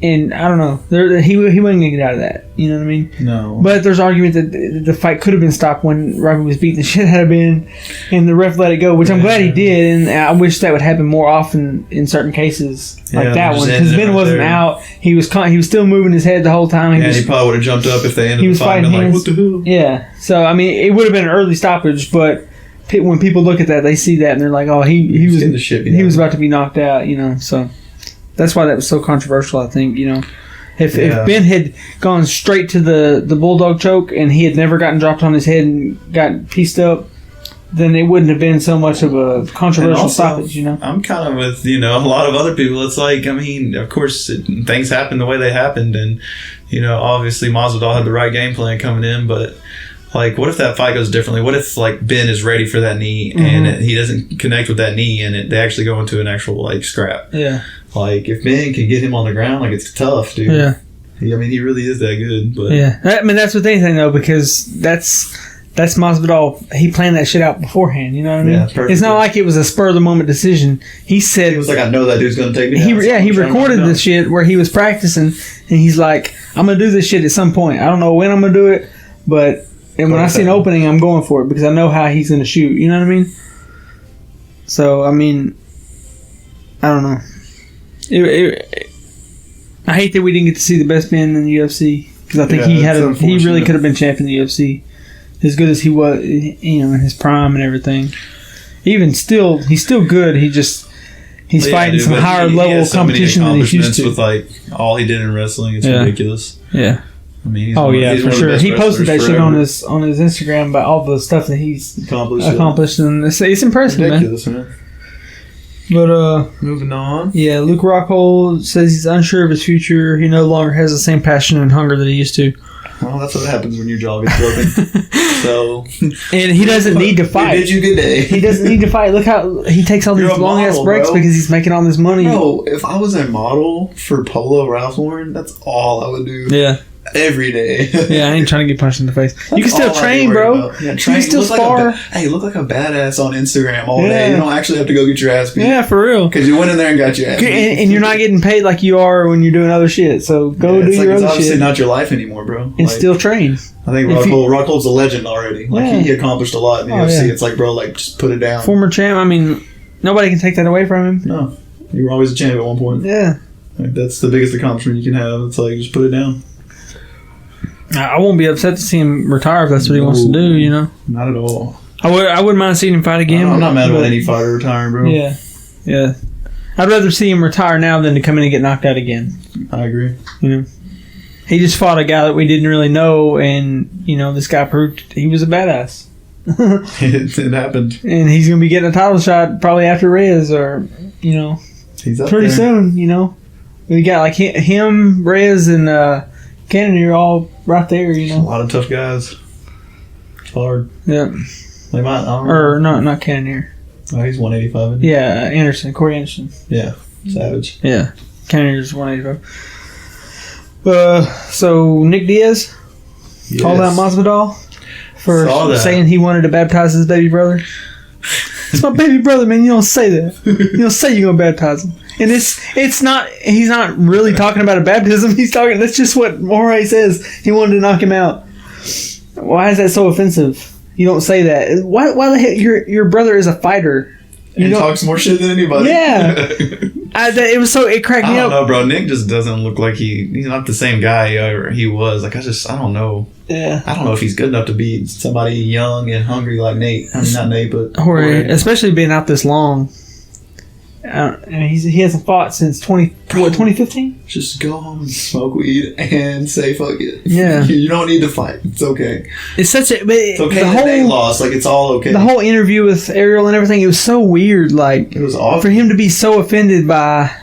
And I don't know. He wasn't going to get out of that. You know what I mean? No. But there's argument that the fight could have been stopped when Robbie was beating the shit out of Ben, and the ref let it go, which I'm glad he did. And I wish that would happen more often in certain cases like that one, because Ben wasn't out. He was still moving his head the whole time. He probably would have jumped up if they ended the fight. And like, what the hell? Yeah. So I mean, it would have been an early stoppage, but when people look at that, they see that and they're like, "Oh, he was about to be knocked out," you know. So that's why that was so controversial. I think, you know, if Ben had gone straight to the bulldog choke and he had never gotten dropped on his head and got pieced up, then it wouldn't have been so much of a controversial stoppage, you know. I'm kind of with, you know, a lot of other people. It's like, I mean, of course, things happen the way they happened, and, you know, obviously Masvidal had the right game plan coming in, but, like, what if that fight goes differently? What if, like, Ben is ready for that knee and he doesn't connect with that knee and they actually go into an actual, like, scrap? Yeah. Like, if Ben can get him on the ground, like, it's tough, dude. Yeah. I mean, he really is that good. But yeah. I mean, that's with anything, though, because that's Masvidal. He planned that shit out beforehand, you know what I mean? Yeah, perfectly. It's not like it was a spur-of-the-moment decision. He said... He was like, I know that dude's going to take me down. He recorded the shit where he was practicing, and he's like, I'm going to do this shit at some point. I don't know when I'm going to do it, but... And when I see an opening, I'm going for it because I know how he's going to shoot. You know what I mean? So, I mean, I don't know. I hate that we didn't get to see the best man in the UFC because I think he really could have been champ in the UFC as good as he was, you know, in his prime and everything. Even still, he's still good. He's fighting some higher level competition than he's used to. With like all he did in wrestling, it's ridiculous. Yeah. I mean, he's for sure. He posted that shit on his Instagram about all the stuff that he's accomplished, and it's impressive, ridiculous, man. But moving on. Yeah, Luke Rockhold says he's unsure of his future. He no longer has the same passion and hunger that he used to. Well, that's what happens when your jaw gets broken. So, and he doesn't need to fight. Bid you good day. He doesn't need to fight. Look how he takes all these long ass breaks because he's making all this money. Bro, if I was a model for Polo Ralph Lauren, that's all I would do. Yeah. Every day. Yeah, I ain't trying to get punched in the face. You can still train, bro. Yeah, you can still spar. Hey, you look like a badass on Instagram all day. You don't actually have to go get your ass beat. Yeah, for real. Because you went in there and got your ass beat. And you're not getting paid like you are when you're doing other shit. So go do your other shit. It's obviously not your life anymore, bro. And still train. I think Rockhold's a legend already. Like, he accomplished a lot in the UFC. Yeah. It's like, bro, like, just put it down. Former champ. I mean, nobody can take that away from him. No. You were always a champ at one point. Yeah. Like, that's the biggest accomplishment you can have. It's like, just put it down. I won't be upset to see him retire if that's what he wants to do, you know? Not at all. I wouldn't mind seeing him fight again. I'm not mad about any fighter retiring, bro. Yeah. Yeah. I'd rather see him retire now than to come in and get knocked out again. I agree. You know? He just fought a guy that we didn't really know, and, you know, this guy proved he was a badass. It happened. And he's going to be getting a title shot probably after Rez or, you know, he's up pretty there. soon, you know? We got like him, Rez, and Cannonier all right there, you know. A lot of tough guys. It's hard. Yeah. They might, or not Cannonier. Oh, he's 185. Isn't he? Yeah, Corey Anderson. Yeah, savage. Yeah, Cannonier's 185. So Nick Diaz called out Masvidal for saying he wanted to baptize his baby brother. It's my baby brother, man. You don't say that. You don't say you're gonna baptize him. And it's not. He's not really talking about a baptism. He's talking. That's just what Jorge says. He wanted to knock him out. Why is that so offensive? You don't say that. Why the heck? Your brother is a fighter. He talks more shit than anybody. Yeah. It cracked me up. I don't know, bro. Nick just doesn't look like he's not the same guy he was. Like, I don't know. Yeah. I don't know if he's good enough to beat somebody young and hungry like Nate. I mean, not Nate, but Jorge. Especially being out this long. He hasn't fought since 2015? Just go home and smoke weed and say fuck it. Yeah. You don't need to fight. It's okay. It's okay that they lost. Like, it's all okay. The whole interview with Ariel and everything, it was so weird. Like, it was awful. For him to be so offended by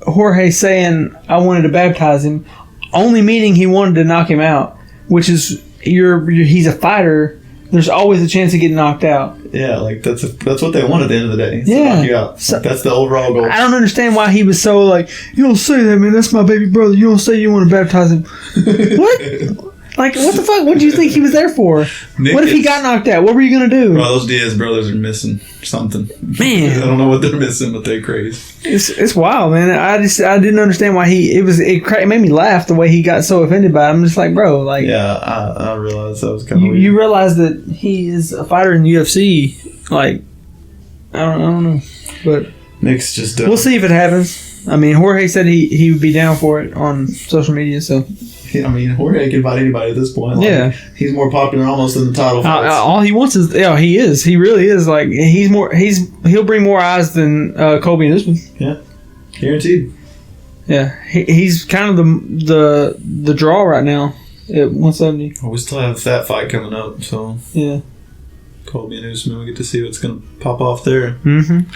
Jorge saying, I wanted to baptize him, only meaning he wanted to knock him out, which is, he's a fighter. There's always a chance of getting knocked out. Yeah, like that's what they want at the end of the day. Yeah, knock you out. So, that's the overall goal. I don't understand why he was so like, you don't say that, man. That's my baby brother. You don't say you want to baptize him. What? Like, what the fuck? What do you think he was there for? Nick What if he got knocked out? What were you gonna do? Bro, those Diaz brothers are missing something. Man. I don't know what they're missing, but they're crazy. It's wild, man. I didn't understand why it made me laugh the way he got so offended by it. I'm just like, bro, like, Yeah, I realized that was kind of weird. you realize that he is a fighter in UFC. Like, I don't know, but Nick's just done. we'll see if it happens. I mean, Jorge said he would be down for it on social media, so I mean, Jorge can fight anybody at this point. Like, yeah. he's more popular almost than the title fights. All he wants is, he really is. Like, he'll bring more eyes than Colby and Usman. Yeah, guaranteed. Yeah, he's kind of the draw right now at 170. Well, we still have that fight coming up, so Yeah. Colby and Usman, we get to see what's going to pop off there. Mm-hmm.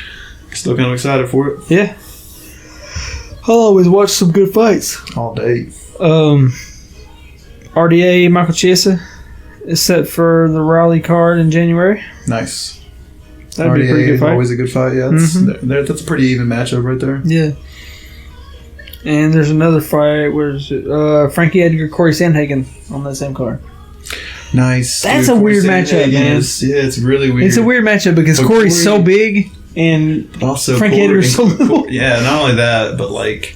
Still kind of excited for it. Yeah. I'll always watch some good fights. All day. RDA Michael Chiesa is set for the Raleigh card in January. Nice. That'd be a pretty good fight. Always a good fight. Yeah, that's a pretty even matchup right there. Yeah. And there's another fight. Where's it? Frankie Edgar, Corey Sandhagen on that same card. Nice. That's a weird matchup, man. It's really weird. It's a weird matchup because Corey's so big and also Frankie Edgar's so little. Yeah, not only that, but like,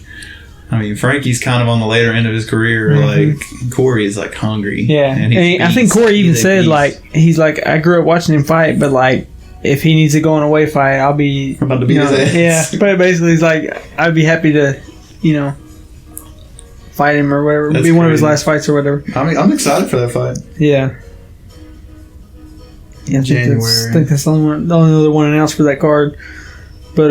I mean, Frankie's kind of on the later end of his career. Like, Corey is like hungry. Yeah, and I think Corey even said he's like, I grew up watching him fight, but like, if he needs to go on a weight fight, I'll be about to beat his ass. Yeah, but basically, he's like, I'd be happy to, fight him or whatever. That's be one of his crazy. last fights or whatever. I mean, I'm excited for that fight. Yeah. Yeah, January. I think that's the only other one announced for that card. But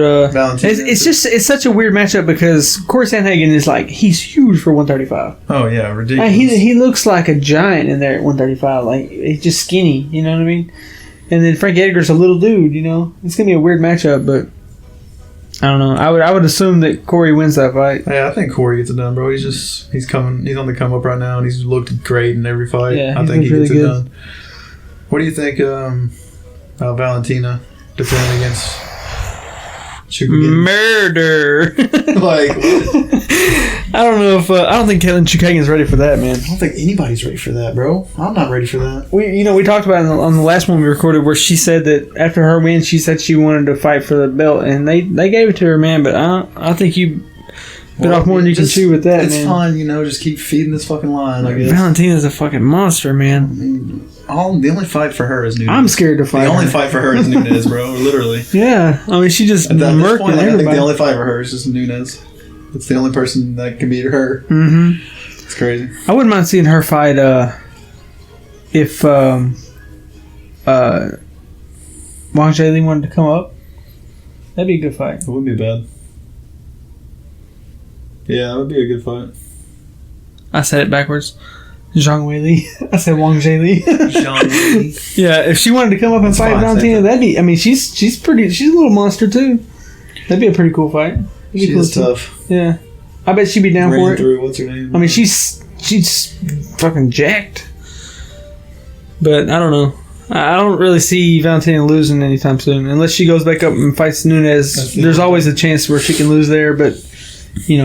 it's such a weird matchup because Corey Sandhagen is like, he's huge for 135. Oh yeah, ridiculous. He looks like a giant in there at 135. Like, he's just skinny. You know what I mean? And then Frank Edgar's a little dude. It's gonna be a weird matchup, but I don't know. I would assume that Corey wins that fight. Yeah, I think Corey gets it done, bro. He's on the come up right now, and he's looked great in every fight. Yeah, I think he really gets good. it done. What do you think about Valentina defending against Chukwuemeka? Murder. Like, I don't know if I don't think Kevin Chukagian's ready for that, man. I don't think anybody's ready for that, bro. I'm not ready for that. We talked about it on the last one we recorded where she said that after her win, she said she wanted to fight for the belt, and they gave it to her, man. But I think you bit off more than you can chew with that, it's man. fine, just keep feeding this fucking line, I guess. Valentina's a fucking monster, man. The only fight for her is Nunes. I'm scared to fight The only her. fight for her is Nunes, bro. Literally. Yeah, I mean, she just At this murked point, I think everybody. the only fight for her is just Nunes. It's the only person that can beat her. Mm-hmm. It's crazy. I wouldn't mind seeing her fight if Wang Jaili wanted to come up. That'd be a good fight. It wouldn't be bad. Yeah, that would be a good fight. I said it backwards. Zhang Weili. I said Wang Jaili. Yeah, if she wanted to come up and fight Valentina, that'd be. I mean, she's a little monster too. That'd be a pretty cool fight. She is tough. Yeah, I bet she'd be down for it. Through, what's her name? I mean, she's fucking jacked. But I don't know. I don't really see Valentina losing anytime soon, unless she goes back up and fights Nunes. There's always a chance where she can lose there, but she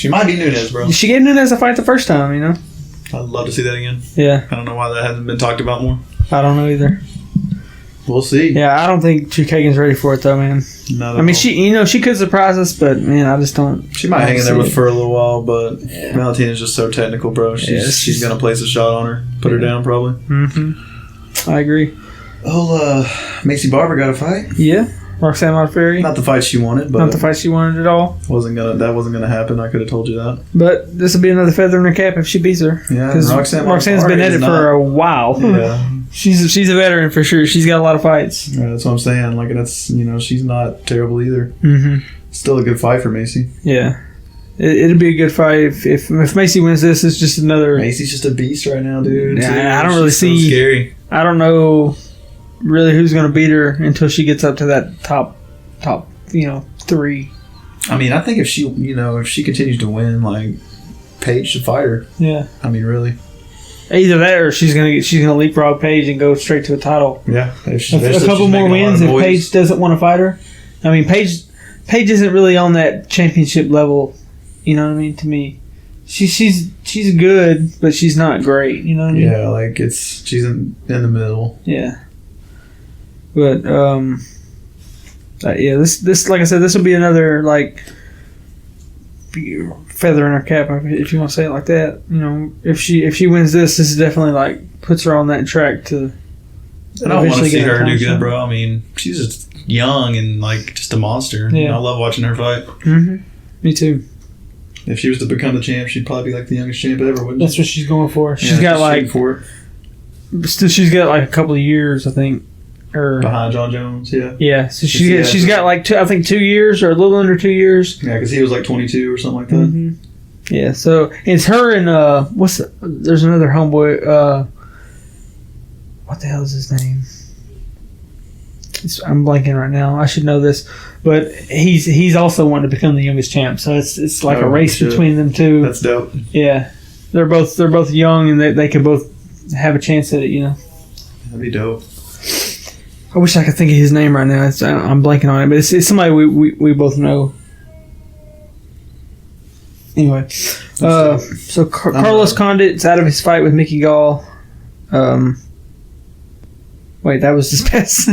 might be Nunes, bro. She gave Nunes a fight the first time. I'd love to see that again. Yeah, I don't know why that hasn't been talked about more. I don't know either. We'll see. Yeah, I don't think Chukagian's ready for it though, man. I mean, she could surprise us, but man, I just don't. She might hang in there for a little while, but Valentina's just so technical, bro. She's gonna place a shot on her, put her down probably. Mm-hmm. I agree. Macy Barber got a fight. Yeah, Roxanne Modafferi. Not the fight she wanted, but not the fight she wanted at all. That wasn't gonna happen. I could have told you that. But this will be another feather in her cap if she beats her. Yeah, because Roxanne's been at it for a while. Yeah. She's a veteran for sure. She's got a lot of fights. Yeah, that's what I'm saying. Like, that's she's not terrible either. Mm-hmm. Still a good fight for Macy. Yeah, it'd be a good fight if Macy wins this. It's just another. Macy's just a beast right now, dude. Yeah, I don't really see. So scary. I don't know really who's going to beat her until she gets up to that top 3. I mean, I think if she continues to win, like, Paige should fight her. Yeah. I mean, really. Either that or she's gonna leapfrog Paige and go straight to a title. Yeah. A couple more wins if Paige doesn't want to fight her. I mean, Paige isn't really on that championship level. You know what I mean? To me, she's she's good, but she's not great. You know what I mean? Yeah, like she's in the middle. Yeah. But yeah, this like I said, this will be another like feather in her cap, if you want to say it like that. You know, if she wins this is definitely like puts her on that track to. And I want to see her do good, bro. I mean, she's just young and like just a monster. Yeah. You know, I love watching her fight. Mm-hmm. Me too. If she was to become the champ, she'd probably be like the youngest champ ever, wouldn't That's she? what she's going for. Yeah, She's got like for it. still she's got like a couple of years, I think. Or Behind John Jones, yeah. Yeah, so she's got like 2 years or a little under 2 years. Yeah, because he was like 22 or something like that. Mm-hmm. Yeah, so it's her and there's another homeboy. What the hell is his name? I'm blanking right now. I should know this, but he's also wanting to become the youngest champ. So it's like a race between them two. That's dope. Yeah, they're both young and they could both have a chance at it. You know, that'd be dope. I wish I could think of his name right now. I'm blanking on it, but it's somebody we both know. Anyway, so Carlos Condit's out of his fight with Mickey Gall. Wait, that was this past.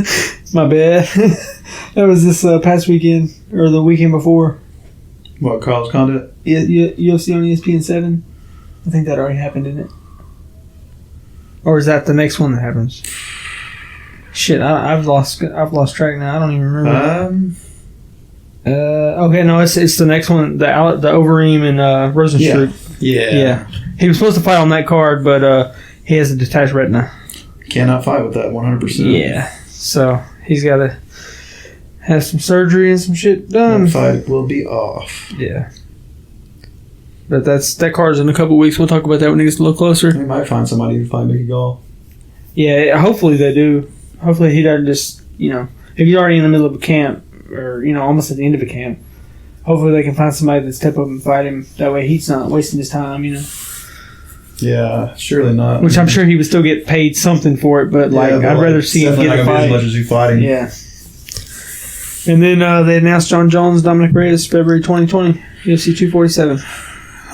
My bad. That was this past weekend or the weekend before. What, Carlos Condit? UFC on ESPN 7. I think that already happened, didn't it? Or is that the next one that happens? Shit, I've lost track now. I don't even remember. Okay, no, it's the next one. The Overeem and Rosenstruck. Yeah. He was supposed to fight on that card, but he has a detached retina. Cannot fight with that 100%. Yeah, so he's got to have some surgery and some shit done. That fight will be off. Yeah. But that card's in a couple weeks. We'll talk about that when it gets a little closer. They might find somebody to fight Mickey Gall. Yeah, hopefully they do. Hopefully he doesn't just, if he's already in the middle of a camp or, almost at the end of a camp, hopefully they can find somebody to step up and fight him. That way he's not wasting his time, Yeah, surely not. Which I'm sure he would still get paid something for it, but I'd rather see him get a fight. As much as you fighting. Yeah. And then they announced John Jones, Dominic Reyes, February 2020, UFC 247.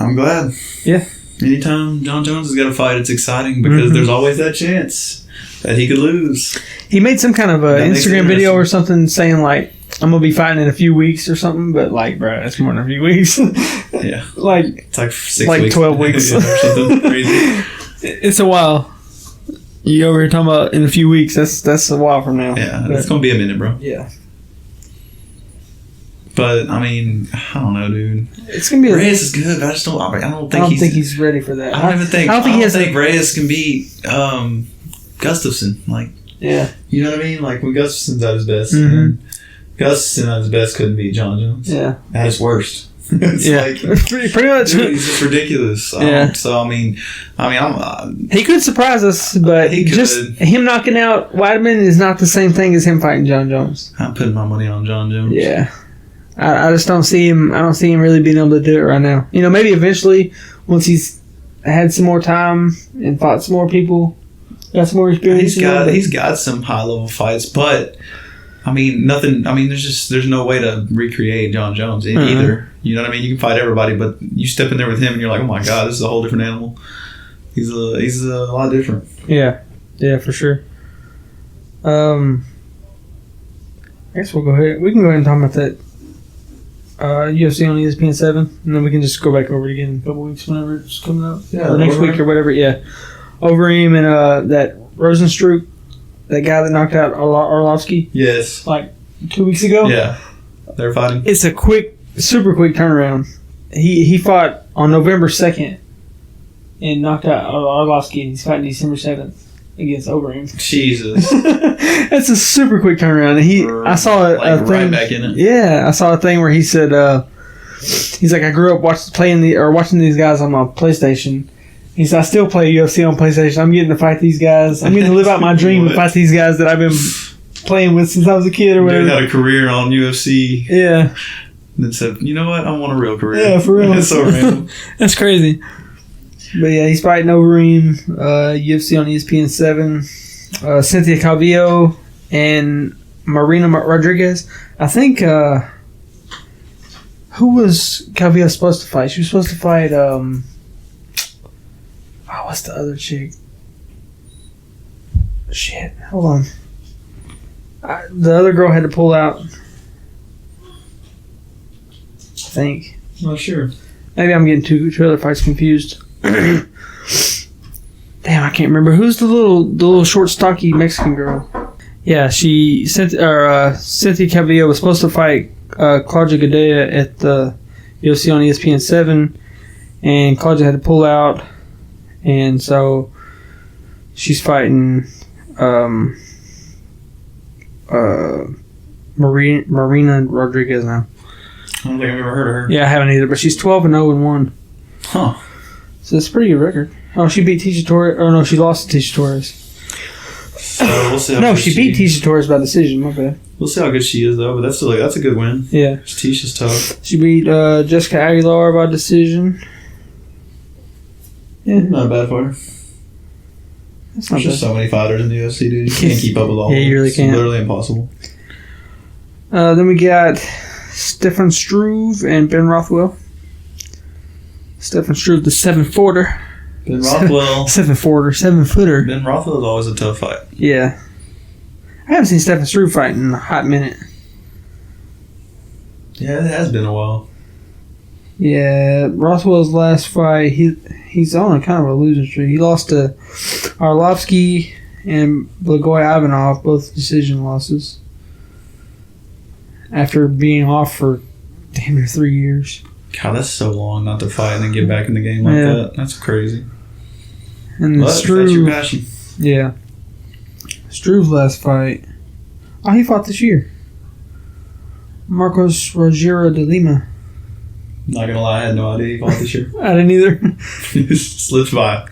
I'm glad. Yeah. Anytime John Jones has got a fight, it's exciting because there's always that chance that he could lose. He made some kind of Instagram video or something saying like, I'm going to be fighting in a few weeks or something, but bro, that's more than a few weeks. Yeah. It's like 6 weeks. 12 weeks. Yeah, or something crazy. It's a while. You over here talking about in a few weeks, that's a while from now. Yeah, it's going to be a minute, bro. Yeah. But, I don't know, dude. It's going to be Reyes is good, but I don't think he's ready for that. I don't think Reyes can beat Gustafsson. Yeah. You know what I mean? Like, when Gustafsson's at his best. Mm-hmm. Gustafsson at his best couldn't beat John Jones. Yeah. At his worst. It's pretty much. Dude, he's just ridiculous. Yeah. So he could surprise us, but him knocking out Weidman is not the same thing as him fighting John Jones. I'm putting my money on John Jones. Yeah. I just don't see him. I don't see him really being able to do it right now. Maybe eventually, once he's had some more time and fought some more people, got some more experience. He's got some high level fights, but nothing. There's no way to recreate John Jones either. You know what I mean? You can fight everybody, but you step in there with him and you're like, oh my god, this is a whole different animal. He's a lot different. Yeah, for sure. I guess we'll go ahead. We can go ahead and talk about that. UFC on ESPN 7, and then we can just go back over it again in a couple weeks whenever it's coming out. Yeah, or next week or whatever. Yeah, Overeem and that Rosenstruck, that guy that knocked out Arlovsky. Yes. 2 weeks ago. Yeah, they're fighting. It's a super quick turnaround. He fought on November 2nd and knocked out Arlovsky, and he's fighting December 7th against Overeem. Jesus. That's a super quick turnaround. And I saw a thing. Right back in it. Yeah, I saw a thing where he said, he's like, I grew up watching these guys on my PlayStation. He said, I still play UFC on PlayStation. I'm getting to fight these guys. I'm getting to live out my dream and fight these guys that I've been playing with since I was a kid or whatever. Dude had a career on UFC. Yeah. And then said, you know what? I want a real career. Yeah, for real. That's so random. That's crazy. But yeah, he's fighting Overeem, UFC on ESPN 7. Cynthia Calvillo and Marina Rodriguez. I think, who was Calvillo supposed to fight? She was supposed to fight, Oh, what's the other chick? Shit, hold on. The other girl had to pull out. I think. Not sure. Maybe I'm getting two other fights confused. Damn, I can't remember. Who's the little short, stocky Mexican girl? Yeah, Cynthia Calvillo was supposed to fight Claudia Gadea at the UFC on ESPN 7, and Claudia had to pull out, and so she's fighting Marina Rodriguez now. I don't think I've ever heard of her. Yeah, I haven't either, but she's 12-0-1. Huh. So it's a pretty good record. Oh, she beat Tisha Torres. Or no, she lost to Tisha Torres. So we'll see. No, she beat Tisha Torres by decision. My bad. We'll see how good she is, though. But that's a good win. Yeah. Tisha's tough. She beat Jessica Aguilar by decision. Yeah. Not a bad fighter. That's not There's just bad. so many fighters in the UFC, dude. You can't keep up with all of them. Yeah, you really It's can't. literally impossible. Then we got Stefan Struve and Ben Rothwell. Stefan Struve, the 7-footer. Ben Rothwell. 7-footer. Ben Rothwell is always a tough fight. Yeah. I haven't seen Stefan Struve fight in a hot minute. Yeah, it has been a while. Yeah, Rothwell's last fight, he's on a kind of a losing streak. He lost to Arlovsky and Blagoy Ivanov, both decision losses. After being off for damn near 3 years. God, that's so long not to fight and then get back in the game like Yeah. that. That's crazy. And But that's your Struve, passion. yeah. Struve's last fight. Oh, he fought this year. Marcos Rogero de Lima. Not gonna lie, I had no idea he fought this year. I didn't either. It slipped by.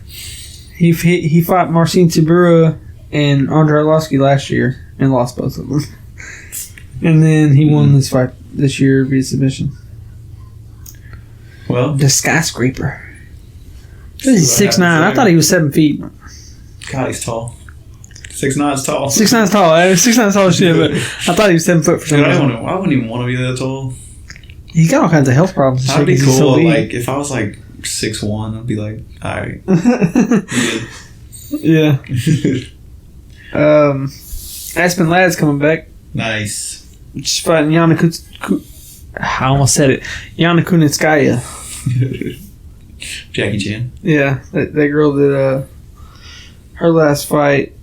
He fought Marcin Tibura and Andrei Arlovsky last year and lost both of them. And then he won this fight this year via submission. Well, The skyscraper. He's 6'9". I thought he was 7 feet. God, he's tall. 6'9" tall. 6'9" is tall. 6'9" is tall as shit, but I thought he was 7 foot for some Dude, reason. I wouldn't even want to be that tall. He's got all kinds of health problems. and That'd be shit 'cause he's cool. so big. Like if I was like 6'1", I'd be like, alright. Yeah. Aspen Ladd's coming back. Nice. Just fighting Yana I almost said it. Yana Kunitskaya. Jackie Chan. Yeah, that girl that her last fight,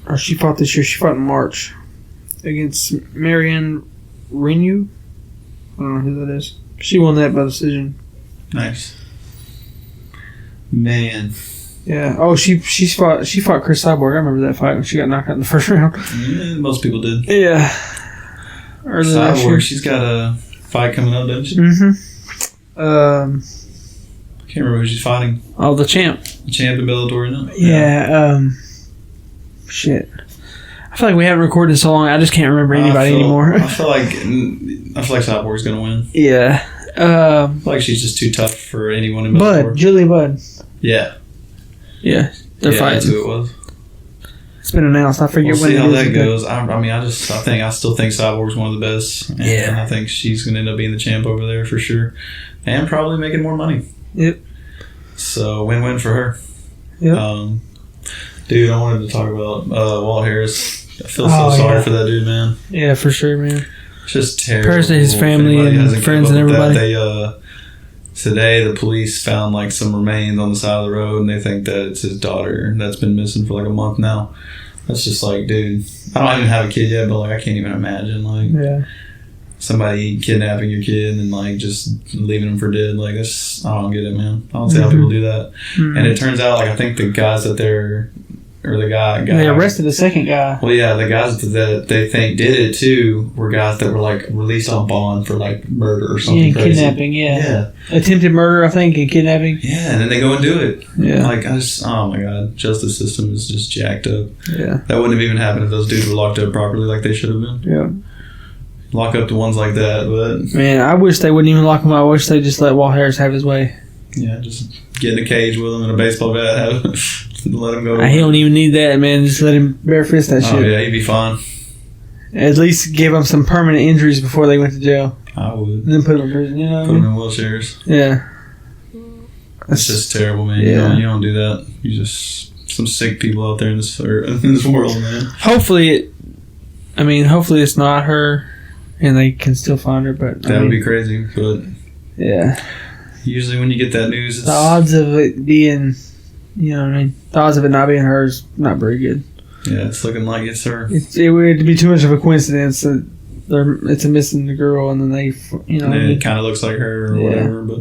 or she fought this year. She fought in March against Marianne Renew. I don't know who that is. She won that by decision. Nice. Man. Yeah. Oh, she fought Chris Cyborg. I remember that fight when she got knocked out in the first round. Yeah, most people did. Yeah. Early last year. Cyborg, she's got a fight coming up, doesn't she? Mm-hmm. I can't remember who she's fighting. Oh, the champ. The champ in Bellator, isn't it? Yeah. Shit. I feel like we haven't recorded in so long. I just can't remember anybody anymore. I feel like Cyborg's gonna win. Yeah. I feel like she's just too tough for anyone in Bellator. Julia Budd. Yeah. Yeah. They're fighting. That's who it was. It's been announced. I forget We'll when see it how is that again. goes. I still think Cyborg's one of the best. And Yeah. I think she's gonna end up being the champ over there for sure, and probably making more money. Yep. So win-win for her. Yep. Dude, I wanted to talk about Walt Harris. I feel so sorry for that dude, man. Yeah, for sure, man. It's just terrible. Prayers to his family If anybody and hasn't friends kept and up with everybody. that, today the police found like some remains on the side of the road, and they think that it's his daughter that's been missing for like a month now. That's just like, dude, I don't even have a kid yet, but like I can't even imagine like Yeah. somebody kidnapping your kid and like just leaving them for dead. Like this, I don't get it, man. I don't see how people do that. Mm-hmm. And it turns out like I think the guys that the guy They arrested the second guy. well, yeah, the guys that they think did it too were guys that were like released on bond for like murder or something. Yeah, crazy. kidnapping, yeah. Yeah. Attempted murder, I think, and kidnapping. Yeah, and then they go and do it. Yeah. Like, oh my god, justice system is just jacked up. Yeah. That wouldn't have even happened if those dudes were locked up properly like they should have been. Yeah. Lock up the ones like that, but Man, I wish they wouldn't even lock him up. I wish they just let Walt Harris have his way. yeah, just get in a cage with them and a baseball bat, let him go. He don't even need that, man. Just let him bare fist that Oh shit. yeah, he'd be fine. At least give him some permanent injuries before they went to jail. I would. And then put him in prison, you know what I Put them mean? in wheelchairs. Yeah. It's just terrible, man. Yeah. You don't do that. You just some sick people out there in this world, man. Hopefully it's not her, and they can still find her. But That would be crazy. But yeah, usually when you get that news, it's, the odds of it being, you know what I mean, the odds of it not being her is not very good. yeah, it's looking like it's her. It would be too much of a coincidence that it's a missing the girl, and then they, you know, And then it kind of looks like her or whatever. But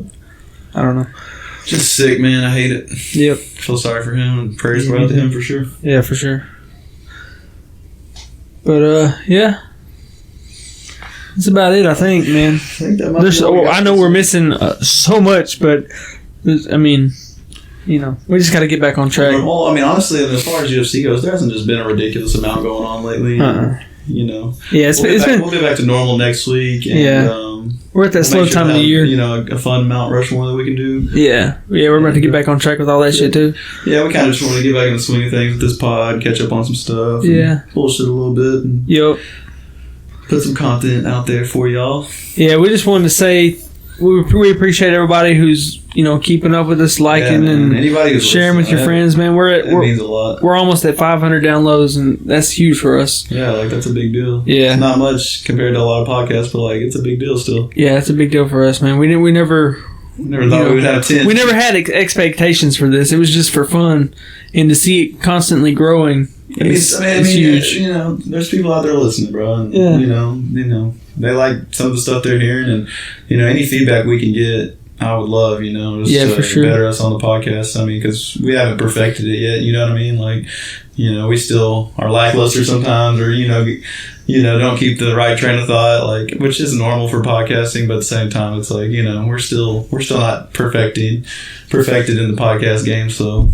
I don't know. just sick, man. I hate it. Yep. Feel sorry for him, and prayers go out to him for sure. Yeah, for sure. But yeah, that's about it. I think, man. I think that might be all we got I know we're missing so much, but I mean, you know, we just got to get back on track. Well, I mean, honestly, as far as UFC goes, there hasn't just been a ridiculous amount going on lately. You know, yeah, we'll be back to normal next week. And, we're at that slow time of the year. You know, a fun Mount Rushmore that we can do. Yeah, we're about to get back on track with all that shit too. Yeah, we kind of just want to get back in the swing of things with this pod, catch up on some stuff. Yeah, bullshit a little bit. And yep. Put some content out there for y'all. Yeah, we just wanted to say we appreciate everybody who's, you know, keeping up with us, liking and anybody who's sharing with your friends, man. It means a lot. We're almost at 500 downloads, and that's huge for us. Yeah, like that's a big deal. Yeah, it's not much compared to a lot of podcasts, but like it's a big deal still. Yeah, it's a big deal for us, man. We never thought we would have 10. We never had expectations for this. It was just for fun, and to see it constantly growing. It's huge. You know, there's people out there listening, bro. And, yeah. You know, they like some of the stuff they're hearing, and you know, any feedback we can get, I would love. You know, just for sure. Better us on the podcast. I mean, because we haven't perfected it yet. You know what I mean? Like, you know, we still are lackluster sometimes, or you know, don't keep the right train of thought, like, which is normal for podcasting. But at the same time, it's like, you know, we're still not perfected in the podcast game. So.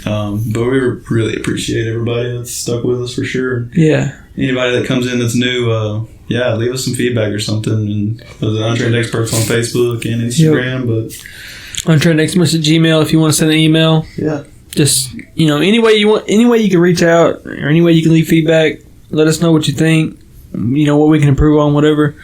But we really appreciate everybody that's stuck with us for sure. Yeah. Anybody that comes in that's new, leave us some feedback or something. And the Untrained Experts on Facebook and Instagram. But Untrained Experts at Gmail if you want to send an email. Yeah. Just, you know, any way you can reach out, or any way you can leave feedback. Let us know what you think. You know, what we can improve on, whatever.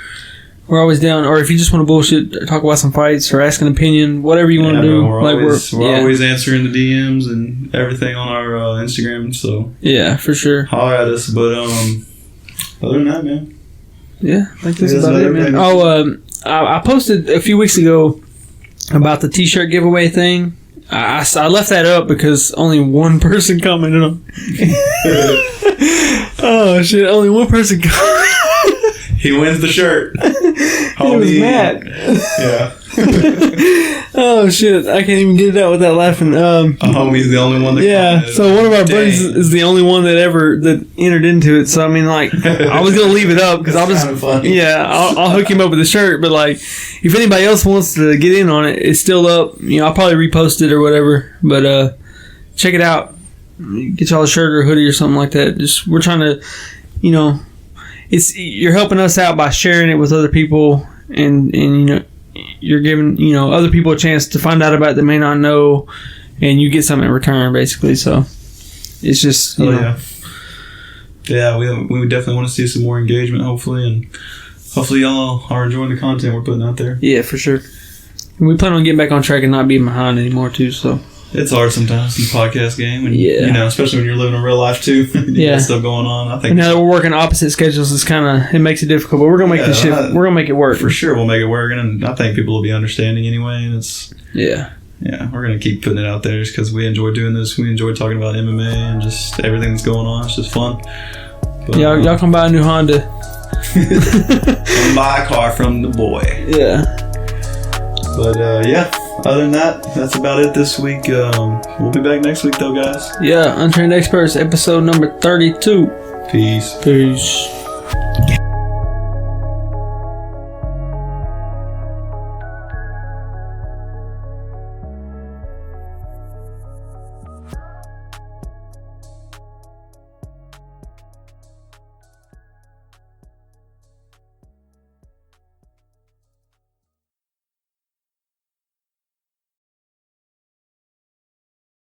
We're always down. Or if you just want to bullshit, talk about some fights or ask an opinion, whatever you want to do. We're always answering the DMs and everything on our Instagram. So yeah, for sure. Holler at us. But other than that, man. Yeah, I think that's about it, man. I posted a few weeks ago about the T-shirt giveaway thing. I left that up because only one person commented on. Oh shit! Only one person commented. He wins the shirt. He was mad. Yeah. Oh shit! I can't even get it out without laughing. Homie's the only one that. Yeah. So one of our buddies is the only one that entered into it. So I mean, like, I was gonna leave it up because I'll hook him up with the shirt. But like, if anybody else wants to get in on it, it's still up. You know, I'll probably repost it or whatever. But check it out. Get y'all a shirt or a hoodie or something like that. Just we're trying to, you know. You're helping us out by sharing it with other people, and you know, you're giving, you know, other people a chance to find out about it that may not know, and you get something in return, basically. So it's just, you know. Yeah, we definitely want to see some more engagement, hopefully, and hopefully y'all are enjoying the content we're putting out there. Yeah, for sure. And we plan on getting back on track and not being behind anymore too. So. It's hard sometimes in the podcast game, and you know, especially when you're living in real life too. You got stuff going on. I think. And now that we're working opposite schedules, it makes it difficult. But we're gonna make this shit. We're gonna make it work for sure. We'll make it work, and I think people will be understanding anyway. And it's yeah. We're gonna keep putting it out there just because we enjoy doing this. We enjoy talking about MMA and just everything that's going on. It's just fun. But, y'all come buy a new Honda. Come buy a car from the boy. Yeah. But yeah. Other than that, that's about it this week. We'll be back next week, though, guys. Yeah, Untrained Experts, episode number 32. Peace.